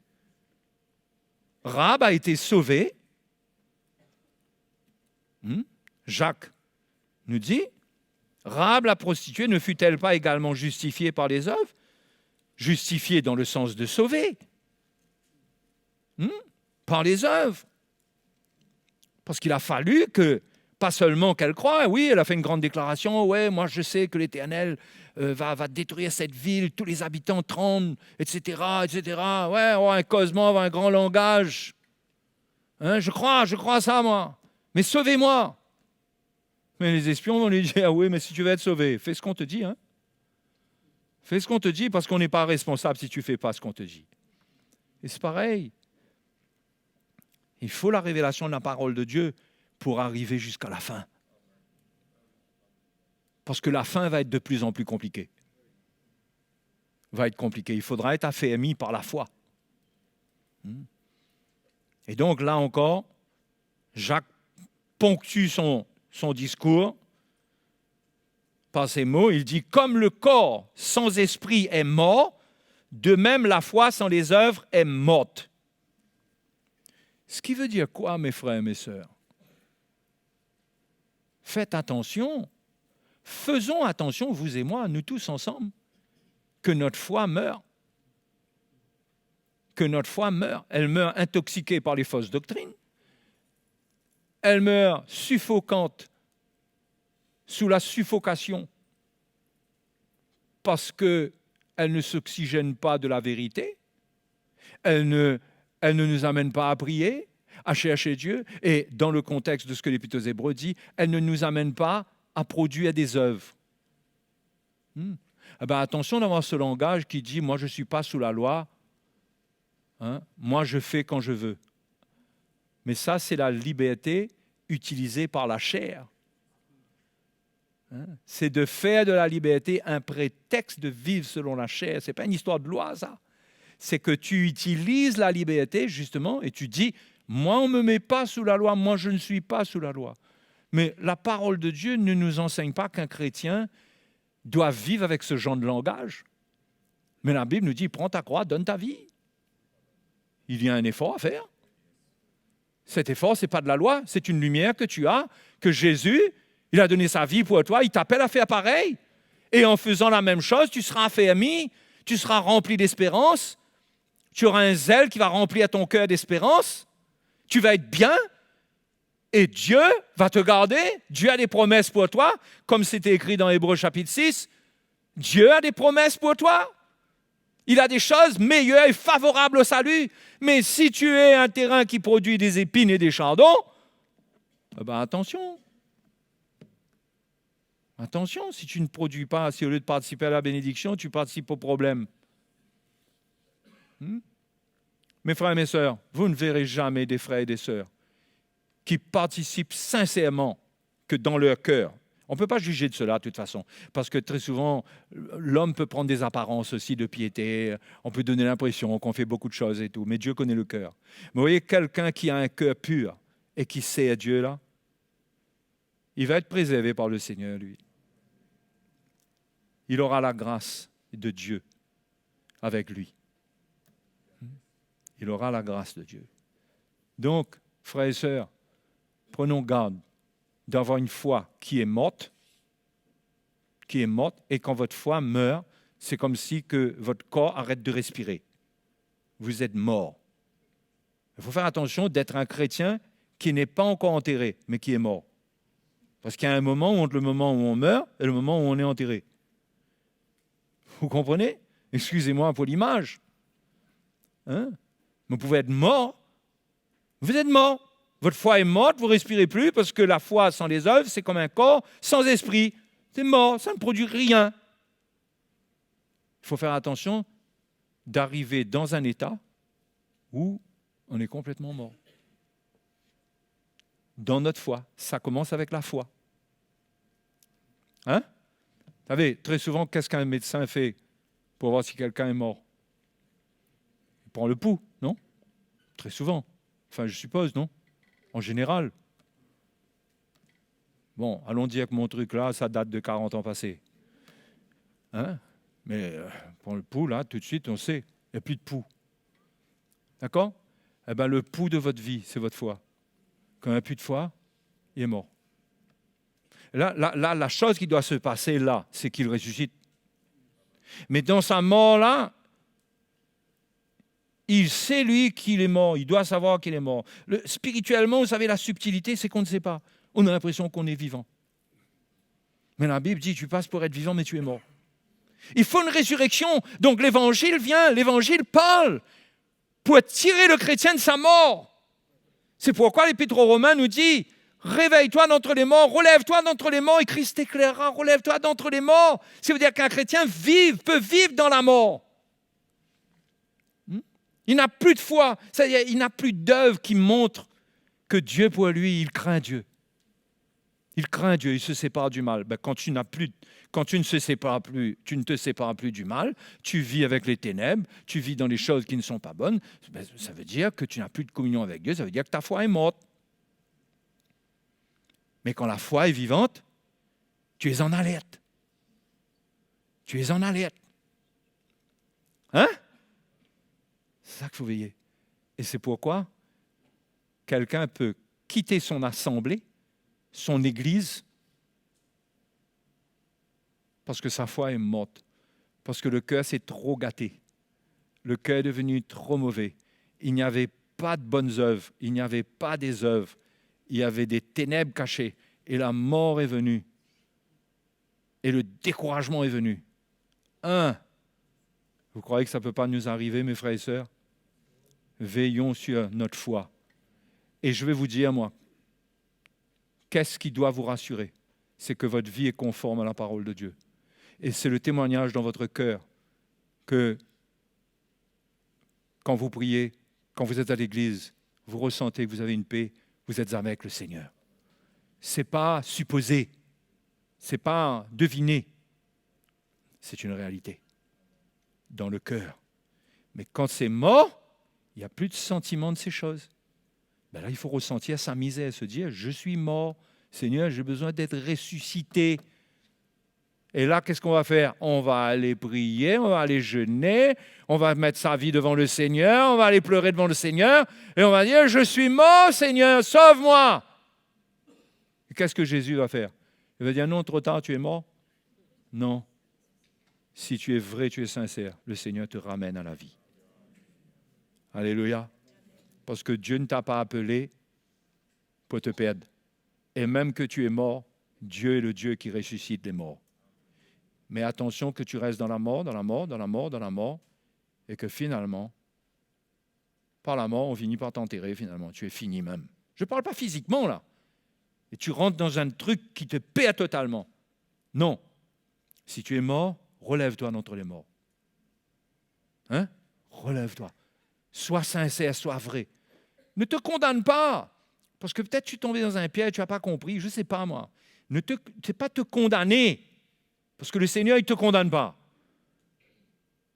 Rahab a été sauvée. Jacques nous dit, Rahab la prostituée ne fut-elle pas également justifiée par les œuvres? Justifiée dans le sens de sauver. Par les œuvres. Parce qu'il a fallu que, pas seulement qu'elle croie, oui, elle a fait une grande déclaration, ouais, moi je sais que l'Éternel va détruire cette ville, tous les habitants tremblent, etc., etc. Ouais, on va un causement, on va un grand langage. Je crois ça, moi. Mais sauvez-moi. Mais les espions vont lui dire, ah oui, mais si tu veux être sauvé, fais ce qu'on te dit. Fais ce qu'on te dit, parce qu'on n'est pas responsable si tu ne fais pas ce qu'on te dit. Et c'est pareil. Il faut la révélation de la parole de Dieu pour arriver jusqu'à la fin. Parce que la fin va être de plus en plus compliquée. Va être compliquée. Il faudra être affermi par la foi. Et donc, là encore, Jacques ponctue son discours par ces mots. Il dit « Comme le corps sans esprit est mort, de même la foi sans les œuvres est morte. » Ce qui veut dire quoi, mes frères et mes sœurs? Faites attention, faisons attention, vous et moi, nous tous ensemble, que notre foi meure. Que notre foi meurt. Elle meurt intoxiquée par les fausses doctrines. Elle meurt suffocante, sous la suffocation, parce qu'elle ne s'oxygène pas de la vérité. Elle ne nous amène pas à prier, à chercher Dieu. Et dans le contexte de ce que l'Épître aux Hébreux dit, elle ne nous amène pas à produire des œuvres. Eh bien, attention d'avoir ce langage qui dit « moi je ne suis pas sous la loi, moi je fais quand je veux ». Mais ça, c'est la liberté utilisée par la chair. C'est de faire de la liberté un prétexte de vivre selon la chair. Ce n'est pas une histoire de loi, ça. C'est que tu utilises la liberté, justement, et tu dis « moi, on ne me met pas sous la loi, moi, je ne suis pas sous la loi ». Mais la parole de Dieu ne nous enseigne pas qu'un chrétien doit vivre avec ce genre de langage. Mais la Bible nous dit « prends ta croix, donne ta vie ». Il y a un effort à faire. Cet effort, ce n'est pas de la loi, c'est une lumière que tu as, que Jésus, il a donné sa vie pour toi, il t'appelle à faire pareil. Et en faisant la même chose, tu seras affermi, tu seras rempli d'espérance, tu auras un zèle qui va remplir ton cœur d'espérance, tu vas être bien, et Dieu va te garder, Dieu a des promesses pour toi, comme c'était écrit dans Hébreux chapitre 6, Dieu a des promesses pour toi. Il a des choses meilleures et favorables au salut. Mais si tu es un terrain qui produit des épines et des chardons, ben attention. Attention, si tu ne produis pas, si au lieu de participer à la bénédiction, tu participes au problème. Mes frères et mes sœurs, vous ne verrez jamais des frères et des sœurs qui participent sincèrement que dans leur cœur. On ne peut pas juger de cela de toute façon, parce que très souvent, l'homme peut prendre des apparences aussi de piété, on peut donner l'impression qu'on fait beaucoup de choses et tout, mais Dieu connaît le cœur. Mais vous voyez, quelqu'un qui a un cœur pur et qui sait à Dieu là, il va être préservé par le Seigneur, lui. Il aura la grâce de Dieu avec lui. Il aura la grâce de Dieu. Donc, frères et sœurs, prenons garde d'avoir une foi qui est morte, et quand votre foi meurt, c'est comme si que votre corps arrête de respirer. Vous êtes mort. Il faut faire attention d'être un chrétien qui n'est pas encore enterré, mais qui est mort. Parce qu'il y a un moment entre le moment où on meurt et le moment où on est enterré. Vous comprenez? Excusez-moi pour l'image. Vous pouvez être mort. Vous êtes mort. Votre foi est morte, vous ne respirez plus, parce que la foi sans les œuvres, c'est comme un corps sans esprit. C'est mort, ça ne produit rien. Il faut faire attention d'arriver dans un état où on est complètement mort. Dans notre foi, ça commence avec la foi. Vous savez, très souvent, qu'est-ce qu'un médecin fait pour voir si quelqu'un est mort? Il prend le pouls, non? Très souvent. Enfin, je suppose, non? En général. Bon, allons dire que mon truc là, ça date de 40 ans passés. Mais pour le pouls, là, tout de suite, on sait, il n'y a plus de pouls. D'accord? Eh bien, le pouls de votre vie, c'est votre foi. Quand il n'y a plus de foi, il est mort. Là, la chose qui doit se passer là, c'est qu'il ressuscite. Mais dans sa mort là, il sait, lui, qu'il est mort. Il doit savoir qu'il est mort. Spirituellement, vous savez, la subtilité, c'est qu'on ne sait pas. On a l'impression qu'on est vivant. Mais la Bible dit, tu passes pour être vivant, mais tu es mort. Il faut une résurrection. Donc l'évangile vient, l'évangile parle pour tirer le chrétien de sa mort. C'est pourquoi l'Épître aux Romains nous dit, réveille-toi d'entre les morts, relève-toi d'entre les morts, et Christ t'éclairera, relève-toi d'entre les morts. Ça veut dire qu'un chrétien peut vivre dans la mort. Il n'a plus de foi, c'est-à-dire il n'a plus d'œuvre qui montre que Dieu, pour lui, il craint Dieu. Il craint Dieu, il se sépare du mal. Quand tu ne te sépares plus du mal, tu vis avec les ténèbres, tu vis dans les choses qui ne sont pas bonnes, ça veut dire que tu n'as plus de communion avec Dieu, ça veut dire que ta foi est morte. Mais quand la foi est vivante, tu es en alerte. Tu es en alerte. Hein? C'est ça qu'il faut veiller. Et c'est pourquoi quelqu'un peut quitter son assemblée, son église, parce que sa foi est morte, parce que le cœur s'est trop gâté. Le cœur est devenu trop mauvais. Il n'y avait pas de bonnes œuvres, il n'y avait pas des œuvres, il y avait des ténèbres cachées, et la mort est venue. Et le découragement est venu. Vous croyez que ça ne peut pas nous arriver, mes frères et sœurs? Veillons sur notre foi. Et je vais vous dire, moi, qu'est-ce qui doit vous rassurer? C'est que votre vie est conforme à la parole de Dieu. Et c'est le témoignage dans votre cœur que quand vous priez, quand vous êtes à l'église, vous ressentez que vous avez une paix, vous êtes avec le Seigneur. Ce n'est pas supposé, ce n'est pas deviner, c'est une réalité dans le cœur. Mais quand c'est mort, il n'y a plus de sentiment de ces choses. Ben là, il faut ressentir sa misère, se dire, je suis mort, Seigneur, j'ai besoin d'être ressuscité. Et là, qu'est-ce qu'on va faire? On va aller prier, on va aller jeûner, on va mettre sa vie devant le Seigneur, on va aller pleurer devant le Seigneur, et on va dire, je suis mort, Seigneur, sauve-moi. Et qu'est-ce que Jésus va faire? Il va dire, non, trop tard, tu es mort? Non. Si tu es vrai, tu es sincère, le Seigneur te ramène à la vie. Alléluia. Parce que Dieu ne t'a pas appelé pour te perdre. Et même que tu es mort, Dieu est le Dieu qui ressuscite les morts. Mais attention que tu restes dans la mort, dans la mort, dans la mort, dans la mort, et que finalement, par la mort, on finit par t'enterrer finalement. Tu es fini même. Je ne parle pas physiquement là. Et tu rentres dans un truc qui te perd totalement. Non. Si tu es mort, relève-toi d'entre les morts. Hein? Relève-toi. Sois sincère, sois vrai. Ne te condamne pas. Parce que peut-être tu es tombé dans un piège, tu n'as pas compris, je ne sais pas moi. Ce n'est pas te condamner. Parce que le Seigneur, il ne te condamne pas.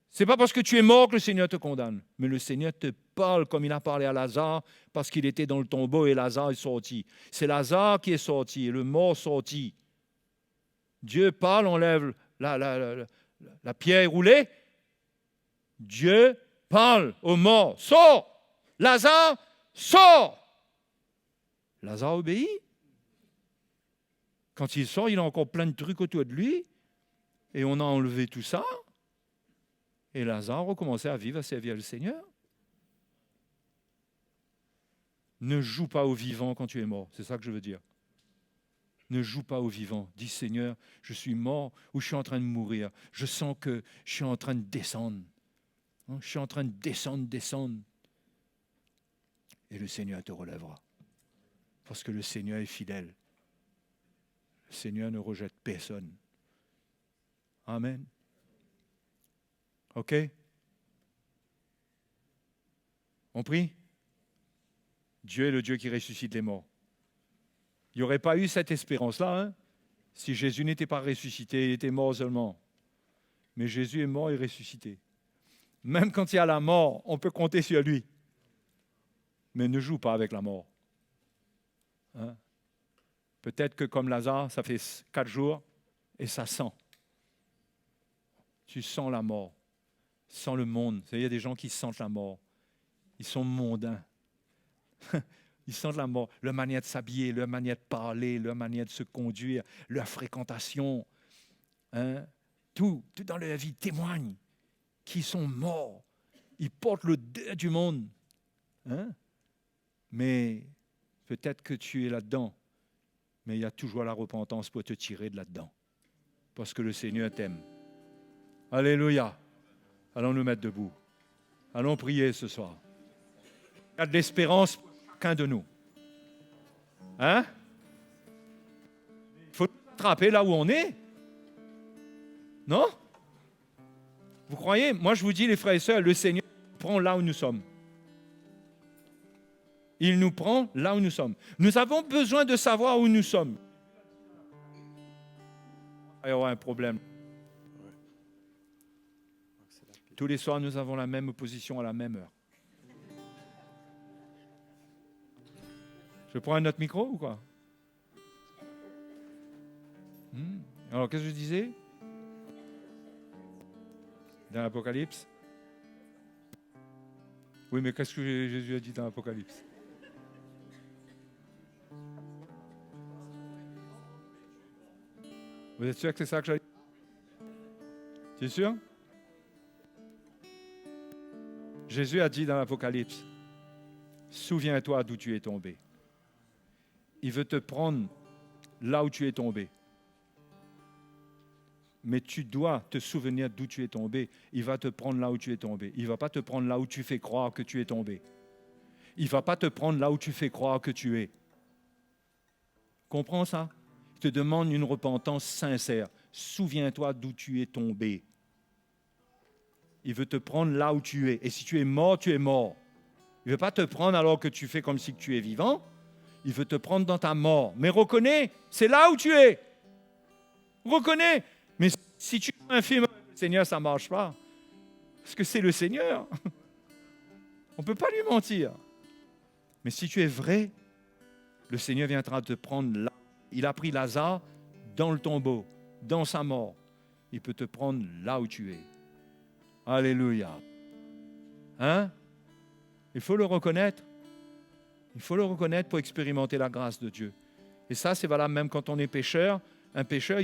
Ce n'est pas parce que tu es mort que le Seigneur te condamne. Mais le Seigneur te parle comme il a parlé à Lazare parce qu'il était dans le tombeau et Lazare est sorti. C'est Lazare qui est sorti et le mort sorti. Dieu parle, enlève la pierre roulée. Dieu parle au mort. Sors! Lazare, sors! Lazare obéit. Quand il sort, il a encore plein de trucs autour de lui. Et on a enlevé tout ça. Et Lazare recommençait à vivre, à servir le Seigneur. Ne joue pas au vivant quand tu es mort. C'est ça que je veux dire. Ne joue pas au vivant. Dis, Seigneur, je suis mort ou je suis en train de mourir. Je sens que je suis en train de descendre. Je suis en train de descendre. Et le Seigneur te relèvera. Parce que le Seigneur est fidèle. Le Seigneur ne rejette personne. Amen. OK? On prie? Dieu est le Dieu qui ressuscite les morts. Il n'y aurait pas eu cette espérance-là si Jésus n'était pas ressuscité, il était mort seulement. Mais Jésus est mort et ressuscité. Même quand il y a la mort, on peut compter sur lui. Mais ne joue pas avec la mort. Peut-être que comme Lazare, ça fait 4 jours et ça sent. Tu sens la mort, sens le monde. Il y a des gens qui sentent la mort. Ils sont mondains. Ils sentent la mort. Leur manière de s'habiller, leur manière de parler, leur manière de se conduire, leur fréquentation. Tout dans leur vie témoigne qu'ils sont morts. Ils portent le deuil du monde. Mais peut-être que tu es là-dedans. Mais il y a toujours la repentance pour te tirer de là-dedans. Parce que le Seigneur t'aime. Alléluia. Allons nous mettre debout. Allons prier ce soir. Il y a de l'espérance pour chacun de nous. Il faut attraper là où on est. Non? Vous croyez? Moi, je vous dis, les frères et sœurs, le Seigneur nous prend là où nous sommes. Il nous prend là où nous sommes. Nous avons besoin de savoir où nous sommes. Il y aura un problème. Tous les soirs, nous avons la même position à la même heure. Je prends un autre micro ou quoi? Alors, qu'est-ce que je disais dans l'Apocalypse? Oui, mais qu'est-ce que Jésus a dit dans l'Apocalypse? Vous êtes sûr que c'est ça que j'ai dit? Tu es sûr? Jésus a dit dans l'Apocalypse, souviens-toi d'où tu es tombé. Il veut te prendre là où tu es tombé. Mais tu dois te souvenir d'où tu es tombé. Il va te prendre là où tu es tombé. Il ne va pas te prendre là où tu fais croire que tu es tombé. Il ne va pas te prendre là où tu fais croire que tu es. Comprends ça? Il te demande une repentance sincère. Souviens-toi d'où tu es tombé. Il veut te prendre là où tu es. Et si tu es mort, tu es mort. Il ne veut pas te prendre alors que tu fais comme si tu es vivant. Il veut te prendre dans ta mort. Mais reconnais, c'est là où tu es. Reconnais. Mais si tu es un film avec le Seigneur, ça ne marche pas. Parce que c'est le Seigneur. On ne peut pas lui mentir. Mais si tu es vrai, le Seigneur viendra te prendre là. Il a pris Lazare dans le tombeau, dans sa mort. Il peut te prendre là où tu es. Alléluia. Hein? Il faut le reconnaître. Il faut le reconnaître pour expérimenter la grâce de Dieu. Et ça, c'est valable même quand on est pécheur. Un pécheur,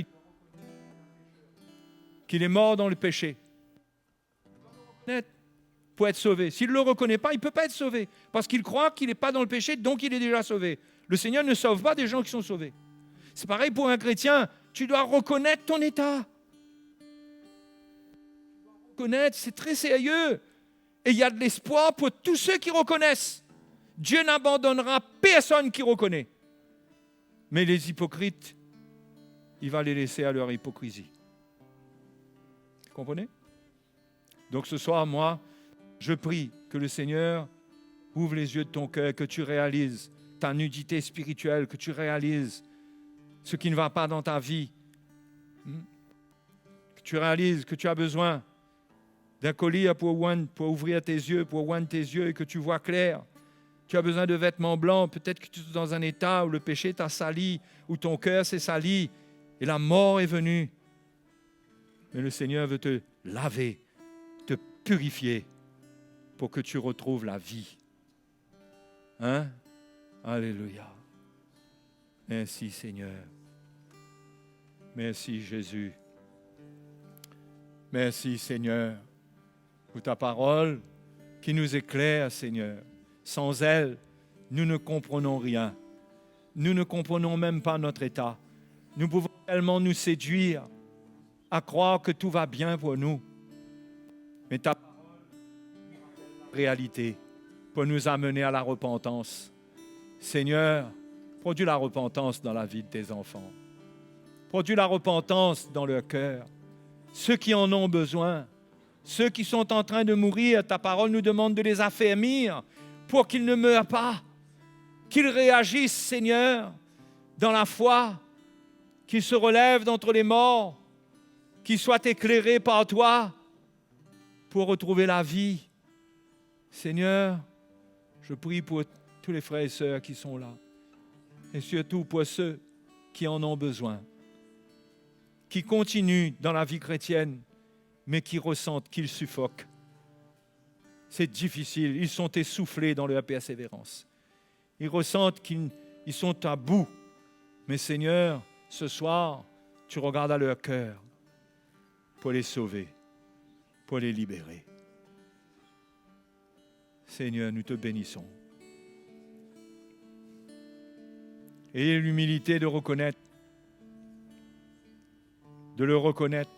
qu'il est mort dans le péché. Pour être sauvé. S'il ne le reconnaît pas, il ne peut pas être sauvé. Parce qu'il croit qu'il n'est pas dans le péché, donc il est déjà sauvé. Le Seigneur ne sauve pas des gens qui sont sauvés. C'est pareil pour un chrétien. Tu dois reconnaître ton état. Reconnaître, c'est très sérieux. Et il y a de l'espoir pour tous ceux qui reconnaissent. Dieu n'abandonnera personne qui reconnaît. Mais les hypocrites, il va les laisser à leur hypocrisie. Vous comprenez? Donc ce soir, moi, je prie que le Seigneur ouvre les yeux de ton cœur, que tu réalises ta nudité spirituelle, que tu réalises ce qui ne va pas dans ta vie, que tu réalises que tu as besoin d'un collier pour ouvrir tes yeux, pour oindre tes yeux et que tu vois clair. Tu as besoin de vêtements blancs, peut-être que tu es dans un état où le péché t'a sali, où ton cœur s'est sali et la mort est venue. Mais le Seigneur veut te laver, te purifier pour que tu retrouves la vie. Hein? Alléluia. Merci Seigneur. Merci Jésus. Merci Seigneur pour ta parole qui nous éclaire, Seigneur. Sans elle, nous ne comprenons rien. Nous ne comprenons même pas notre état. Nous pouvons tellement nous séduire à croire que tout va bien pour nous. Mais ta parole est la réalité pour nous amener à la repentance. Seigneur, produis la repentance dans la vie de tes enfants. Produis la repentance dans leur cœur. Ceux qui en ont besoin, ceux qui sont en train de mourir, ta parole nous demande de les affermir pour qu'ils ne meurent pas, qu'ils réagissent, Seigneur, dans la foi, qu'ils se relèvent d'entre les morts, qu'ils soient éclairés par toi pour retrouver la vie. Seigneur, je prie pour tous les frères et sœurs qui sont là, et surtout pour ceux qui en ont besoin, qui continuent dans la vie chrétienne, mais qui ressentent qu'ils suffoquent. C'est difficile, ils sont essoufflés dans leur persévérance. Ils ressentent qu'ils sont à bout. Mais Seigneur, ce soir, tu regardes à leur cœur pour les sauver, pour les libérer. Seigneur, nous te bénissons. Ayez l'humilité de reconnaître, de le reconnaître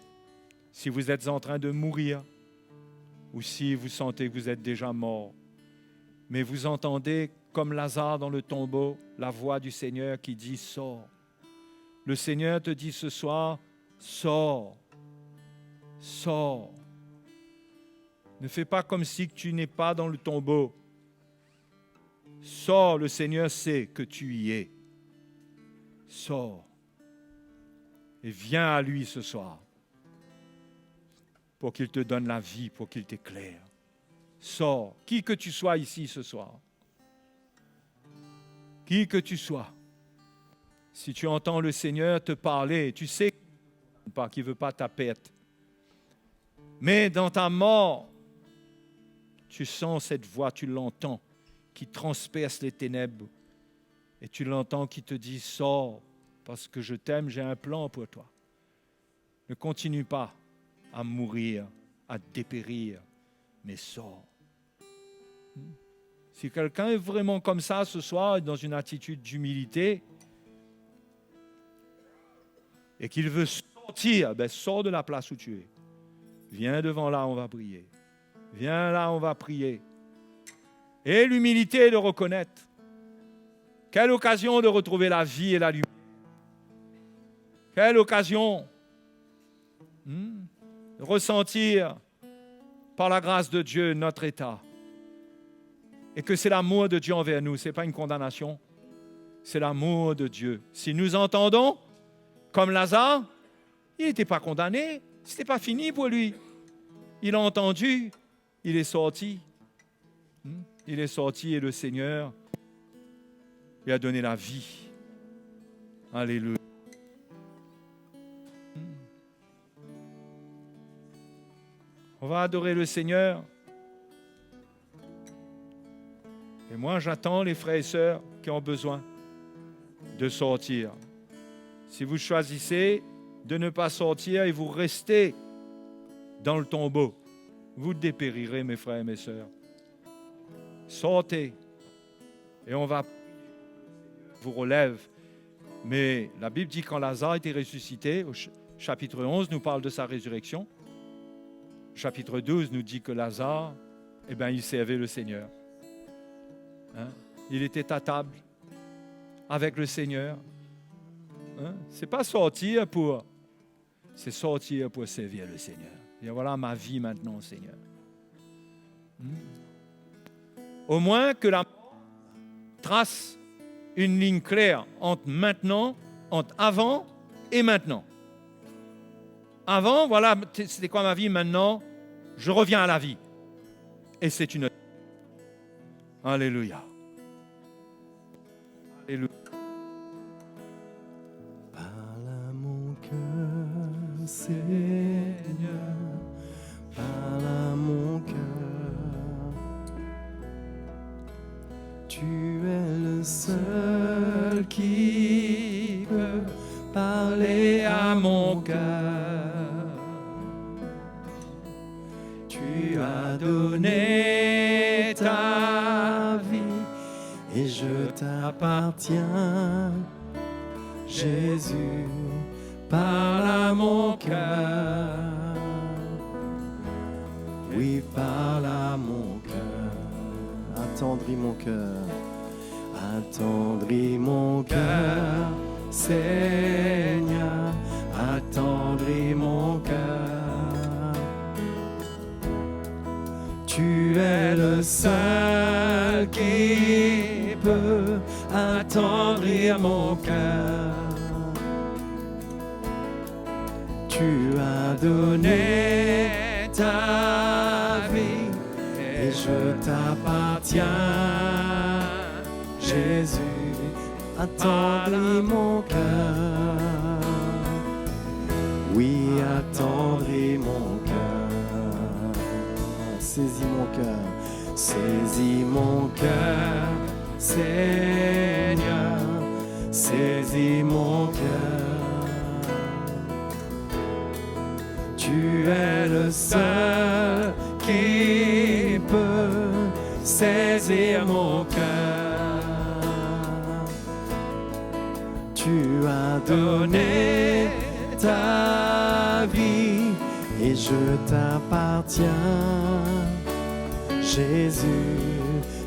si vous êtes en train de mourir ou si vous sentez que vous êtes déjà mort. Mais vous entendez, comme Lazare dans le tombeau, la voix du Seigneur qui dit « Sors ». Le Seigneur te dit ce soir « Sors, sors ». Ne fais pas comme si tu n'es pas dans le tombeau. Sors, le Seigneur sait que tu y es. Sors et viens à lui ce soir pour qu'il te donne la vie, pour qu'il t'éclaire. Sors, qui que tu sois ici ce soir. Qui que tu sois. Si tu entends le Seigneur te parler, tu sais qu'il ne veut pas ta perte. Mais dans ta mort, tu sens cette voix, tu l'entends, qui transperce les ténèbres. Et tu l'entends qui te dit, sors, parce que je t'aime, j'ai un plan pour toi. Ne continue pas à mourir, à dépérir, mais sors. Si quelqu'un est vraiment comme ça ce soir, dans une attitude d'humilité, et qu'il veut sortir, ben sors de la place où tu es. Viens devant là, on va prier. Viens là, on va prier. Et l'humilité de reconnaître. Quelle occasion de retrouver la vie et la lumière. Quelle occasion de ressentir par la grâce de Dieu notre état. Et que c'est l'amour de Dieu envers nous, ce n'est pas une condamnation. C'est l'amour de Dieu. Si nous entendons, comme Lazare, il n'était pas condamné, ce n'était pas fini pour lui. Il a entendu, il est sorti. Il est sorti et le Seigneur lui a donné la vie. Alléluia. On va adorer le Seigneur. Et moi, j'attends les frères et sœurs qui ont besoin de sortir. Si vous choisissez de ne pas sortir et vous restez dans le tombeau, vous dépérirez, mes frères et mes sœurs. Sortez et on va vous relève. Mais la Bible dit quand Lazare était ressuscité, au chapitre 11 nous parle de sa résurrection. Chapitre 12 nous dit que Lazare, il servait le Seigneur. Il était à table avec le Seigneur. C'est pas sortir pour, c'est sortir pour servir le Seigneur. Et voilà ma vie maintenant, Seigneur. Au moins que la mort trace une ligne claire entre maintenant, entre avant et maintenant. Avant, voilà, c'était quoi ma vie? Maintenant, je reviens à la vie. Et c'est une... Alléluia. Alléluia. Parle à mon cœur, Seigneur. Parle à mon cœur. Tu es le seul qui peut parler à mon cœur. Tu as donné ta vie et je t'appartiens. Jésus, parle à mon cœur. Oui, parle à mon cœur. Attendris mon cœur. Attendris mon cœur, Seigneur. Attendris mon cœur. Tu es le seul qui peut attendrir mon cœur. Tu as donné ta vie et je t'appartiens. Jésus, attendris mon cœur. Oui, attendris mon cœur. Saisis mon cœur, saisis mon cœur, Seigneur, saisis mon cœur. Tu es le seul qui peut saisir mon cœur. Tu as donné ta vie et je t'appartiens. Jésus,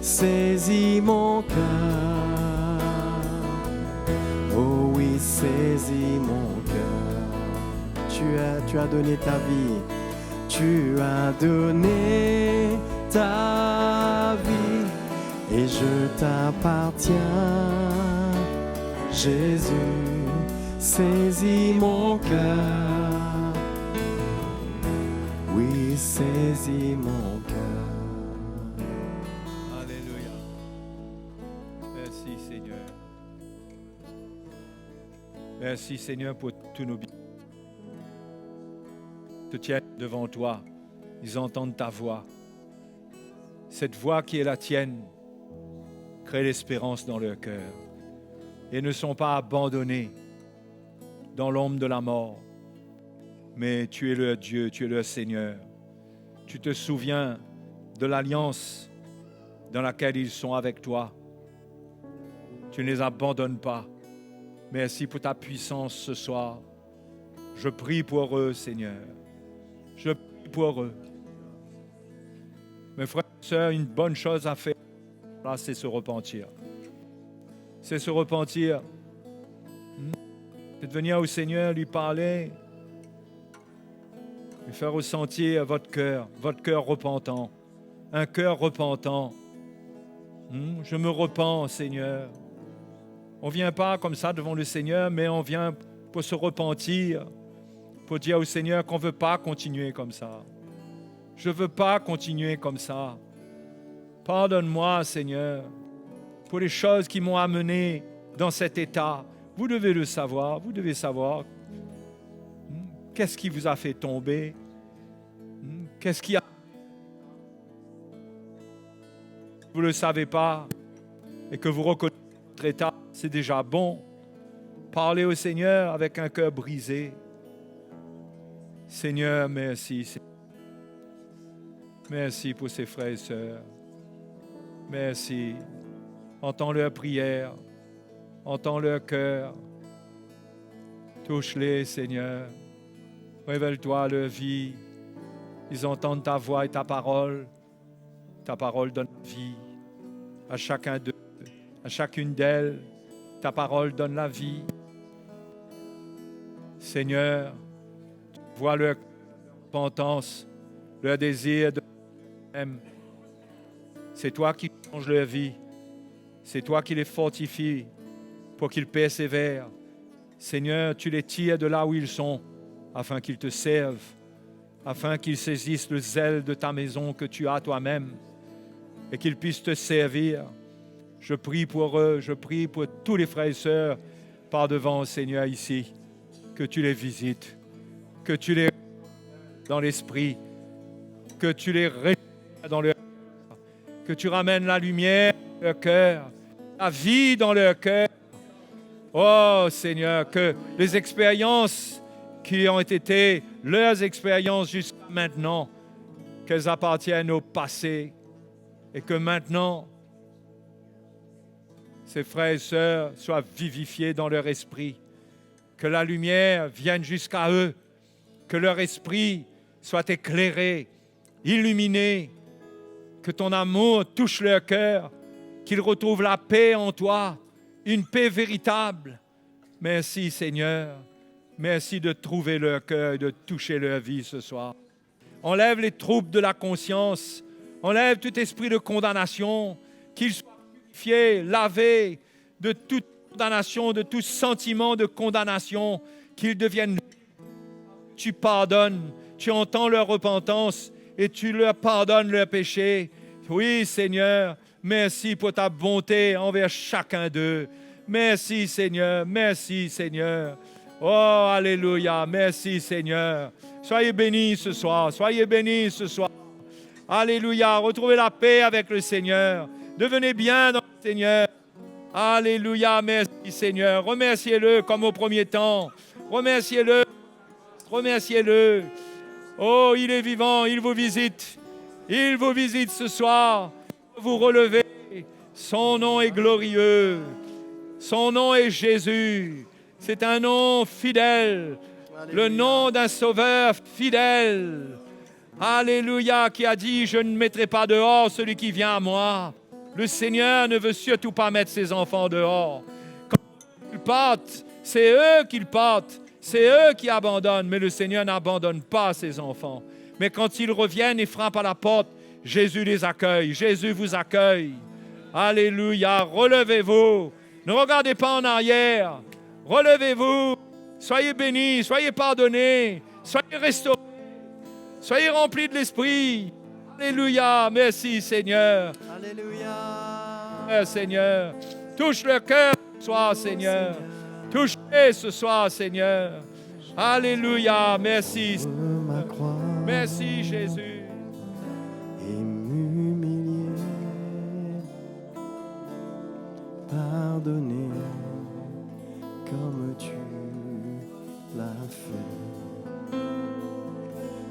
saisis mon cœur. Oh oui, saisis mon cœur. Tu as donné ta vie. Tu as donné ta vie et je t'appartiens. Jésus, saisis mon cœur. Oui, saisis mon cœur. Alléluia. Merci Seigneur. Merci Seigneur pour tous nos biens. Ils se tiennent devant toi. Ils entendent ta voix. Cette voix qui est la tienne crée l'espérance dans leur cœur et ne sont pas abandonnés dans l'ombre de la mort. Mais tu es leur Dieu, tu es leur Seigneur. Tu te souviens de l'alliance dans laquelle ils sont avec toi. Tu ne les abandonnes pas. Merci pour ta puissance ce soir. Je prie pour eux, Seigneur. Je prie pour eux. Mes frères et sœurs, une bonne chose à faire, là, c'est se repentir. C'est se repentir. C'est de venir au Seigneur, lui parler, lui faire ressentir votre cœur repentant. Un cœur repentant. Je me repens, Seigneur. On ne vient pas comme ça devant le Seigneur, mais on vient pour se repentir, pour dire au Seigneur qu'on ne veut pas continuer comme ça. Je ne veux pas continuer comme ça. Pardonne-moi, Seigneur, pour les choses qui m'ont amené dans cet état. Vous devez le savoir, vous devez savoir. Qu'est-ce qui vous a fait tomber? Qu'est-ce qui a... Vous ne le savez pas et que vous reconnaissez votre état, c'est déjà bon. Parlez au Seigneur avec un cœur brisé. Seigneur, merci. Merci pour ces frères et sœurs. Merci. Entends leur prière. Entends leur cœur. Touche-les, Seigneur. Révèle-toi leur vie. Ils entendent ta voix et ta parole. Ta parole donne vie à chacun d'eux, à chacune d'elles. Ta parole donne la vie. Seigneur, tu vois leur repentance, leur désir de même. C'est toi qui changes leur vie. C'est toi qui les fortifies pour qu'ils persévèrent. Seigneur, tu les tires de là où ils sont afin qu'ils te servent, afin qu'ils saisissent le zèle de ta maison que tu as toi-même et qu'ils puissent te servir. Je prie pour eux, je prie pour tous les frères et sœurs par devant, Seigneur, ici, que tu les visites, que tu les dans l'esprit, que tu les réveilles dans leur cœur, que tu ramènes la lumière dans leur cœur, la vie dans leur cœur. Oh Seigneur, que les expériences qui ont été leurs expériences jusqu'à maintenant, qu'elles appartiennent au passé et que maintenant, ces frères et sœurs soient vivifiés dans leur esprit, que la lumière vienne jusqu'à eux, que leur esprit soit éclairé, illuminé, que ton amour touche leur cœur, qu'ils retrouvent la paix en toi, une paix véritable. Merci Seigneur, merci de trouver leur cœur et de toucher leur vie ce soir. Enlève les troubles de la conscience, enlève tout esprit de condamnation, qu'ils soient purifiés, lavés de toute condamnation, de tout sentiment de condamnation, qu'ils deviennent... Tu pardonnes, tu entends leur repentance et tu leur pardonnes leurs péchés. Oui Seigneur, merci pour ta bonté envers chacun d'eux. Merci Seigneur, merci Seigneur. Oh, alléluia, merci Seigneur. Soyez bénis ce soir, soyez bénis ce soir. Alléluia, retrouvez la paix avec le Seigneur. Devenez bien dans le Seigneur. Alléluia, merci Seigneur. Remerciez-le comme au premier temps. Remerciez-le, remerciez-le. Oh, il est vivant, il vous visite. Il vous visite ce soir. Vous relevez. Son nom est glorieux. Son nom est Jésus. C'est un nom fidèle. Alléluia. Le nom d'un sauveur fidèle. Alléluia, qui a dit, je ne mettrai pas dehors celui qui vient à moi. Le Seigneur ne veut surtout pas mettre ses enfants dehors. Quand ils partent, c'est eux qu'ils partent. C'est eux qui abandonnent. Mais le Seigneur n'abandonne pas ses enfants. Mais quand ils reviennent et frappent à la porte, Jésus les accueille. Jésus vous accueille. Alléluia, relevez-vous. Ne regardez pas en arrière. Relevez-vous. Soyez bénis, soyez pardonnés, soyez restaurés. Soyez remplis de l'Esprit. Alléluia. Merci Seigneur. Alléluia. Seigneur, touche le cœur ce soir, Seigneur. Touchez ce soir, Seigneur. Alléluia. Merci. Ma croix Merci, Jésus. et m'humilier, pardonner comme tu l'as fait.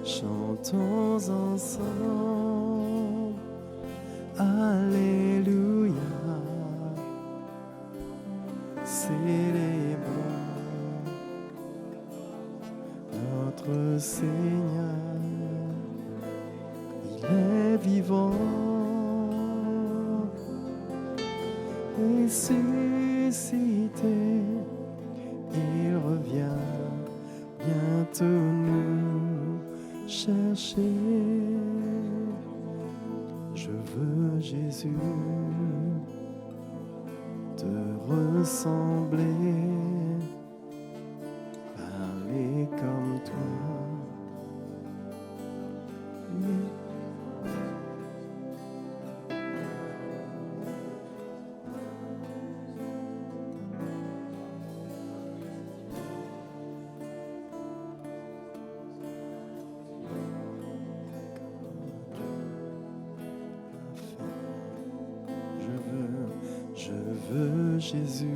Chantons ensemble, Alléluia, célébrons notre Seigneur. Il est vivant, ressuscité, il revient bientôt nous chercher. Je veux, Jésus, te ressembler, parler comme toi. Je veux, Jésus,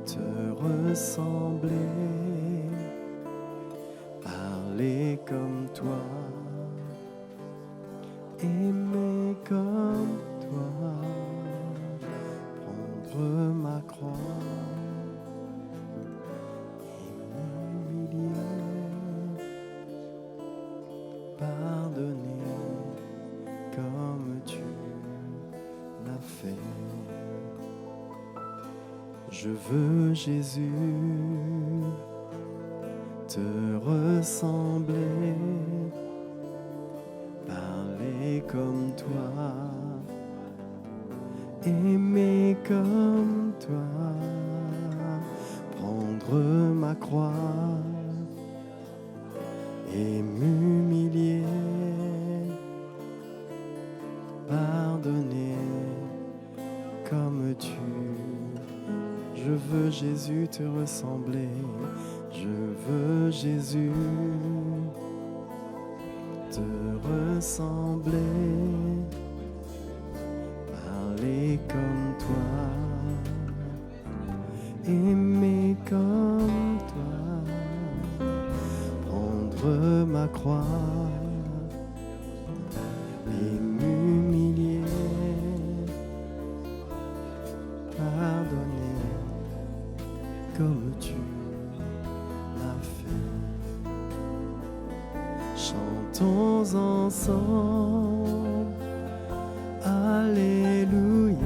te ressembler, parler comme toi, aimer comme toi, prendre ma croix et m'humilier, pardonner comme tu l'as fait. Je veux, Jésus, te ressembler, parler comme toi, aimer comme toi, prendre ma croix et m'humilier, pardonner comme tu. Je veux, Jésus, te ressembler. Je veux, Jésus, te ressembler, parler comme toi, aimer comme toi, prendre ma croix et m'humilier, pardonner comme tu l'as fait. Chantons ensemble, Alléluia,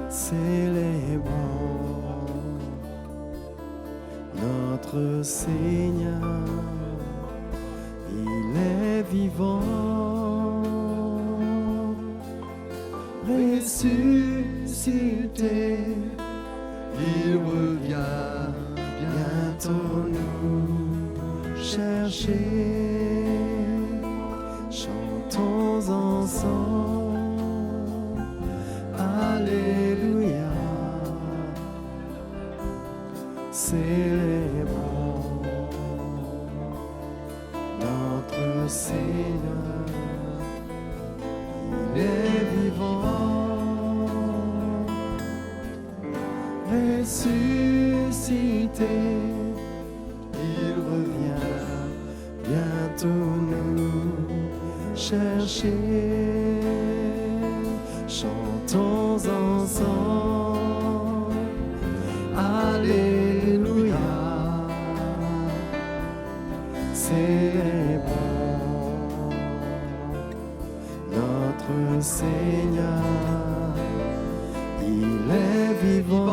célébrons notre Seigneur, il est vivant, ressuscité, il revient bientôt nous chercher. Chantons ensemble, Alléluia, célébrons notre Seigneur, il est vivant, ressuscité, il revient bientôt nous chercher. Chantons ensemble, Alléluia, célébrons notre Seigneur, il est vivant,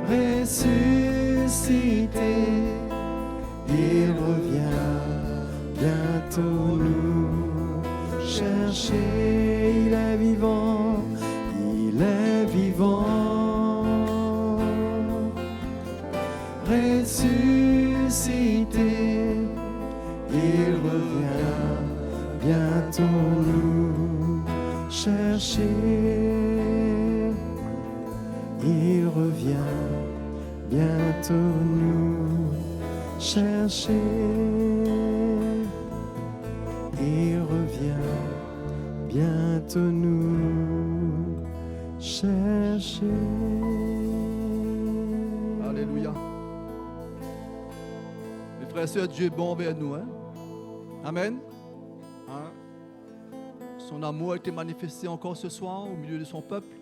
ressuscité, il revient bientôt nous chercher. Il est vivant, il est vivant, ressuscité, il revient bientôt nous nous chercher. Il revient bientôt nous chercher. Alléluia. Mes frères et sœurs, Dieu est bon envers nous. Hein? Amen. Hein? Son amour a été manifesté encore ce soir au milieu de son peuple.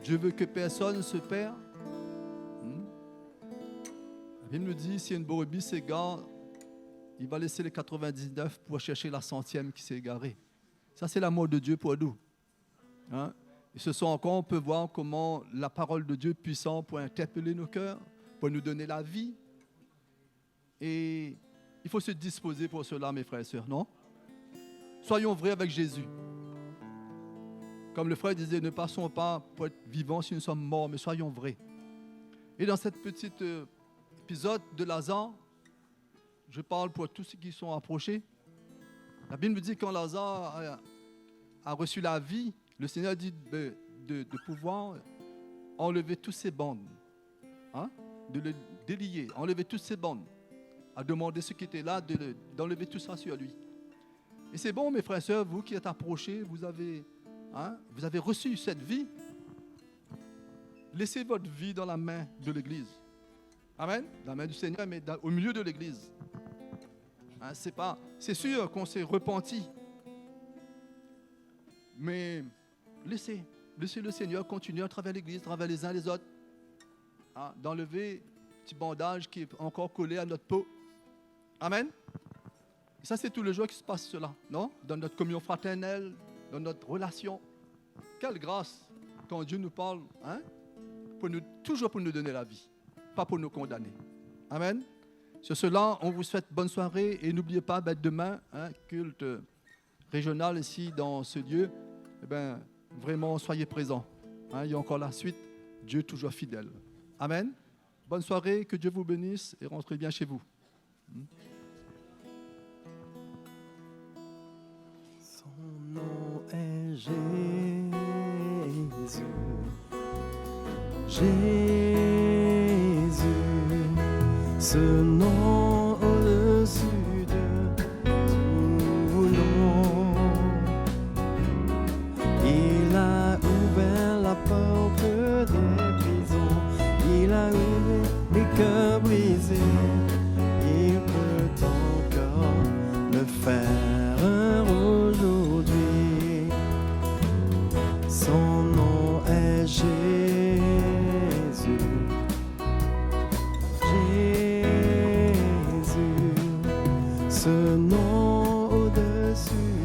Dieu veut que personne ne se perde. La Bible nous dit, si une brebis s'égare, il va laisser les 99 pour chercher la 100e qui s'est égarée. Ça, c'est l'amour de Dieu pour nous. Hein? Et ce soir encore, on peut voir comment la parole de Dieu est puissante pour interpeller nos cœurs, pour nous donner la vie. Et il faut se disposer pour cela, mes frères et sœurs, non? Soyons vrais avec Jésus. Comme le frère disait, ne passons pas pour être vivants si nous sommes morts, mais soyons vrais. Et dans cette petite épisode de Lazare, je parle pour tous ceux qui sont approchés. La Bible nous dit que quand Lazare a reçu la vie, le Seigneur dit de pouvoir enlever tous ces bandes, hein, de le délier, enlever toutes ces bandes, a demandé ceux qui étaient là d'enlever tout ça sur lui. Et c'est bon, mes frères et sœurs, vous qui êtes approchés, vous avez reçu cette vie. Laissez votre vie dans la main de l'Église. Amen. Dans la main du Seigneur, mais au milieu de l'Église. Hein, c'est sûr qu'on s'est repenti. Mais laissez le Seigneur continuer à travers l'Église, à travers les uns les autres, hein, d'enlever le petit bandage qui est encore collé à notre peau. Amen. Et ça, c'est tout le jour qui se passe cela, non? Dans notre communion fraternelle, dans notre relation. Quelle grâce quand Dieu nous parle, hein, toujours pour nous donner la vie, pas pour nous condamner. Amen. Sur cela, on vous souhaite bonne soirée et n'oubliez pas, demain, culte régional ici dans ce lieu, vraiment soyez présents. Hein, il y a encore la suite, Dieu toujours fidèle. Amen. Bonne soirée, que Dieu vous bénisse et rentrez bien chez vous. Son nom est Jésus. Jésus, ce nom au-dessus de tout nom. Il a ouvert la porte des prisons, il a ouvert les cœurs brisés, il peut encore le faire aujourd'hui. Son nom est Jésus. Jésus, ce nom au-dessus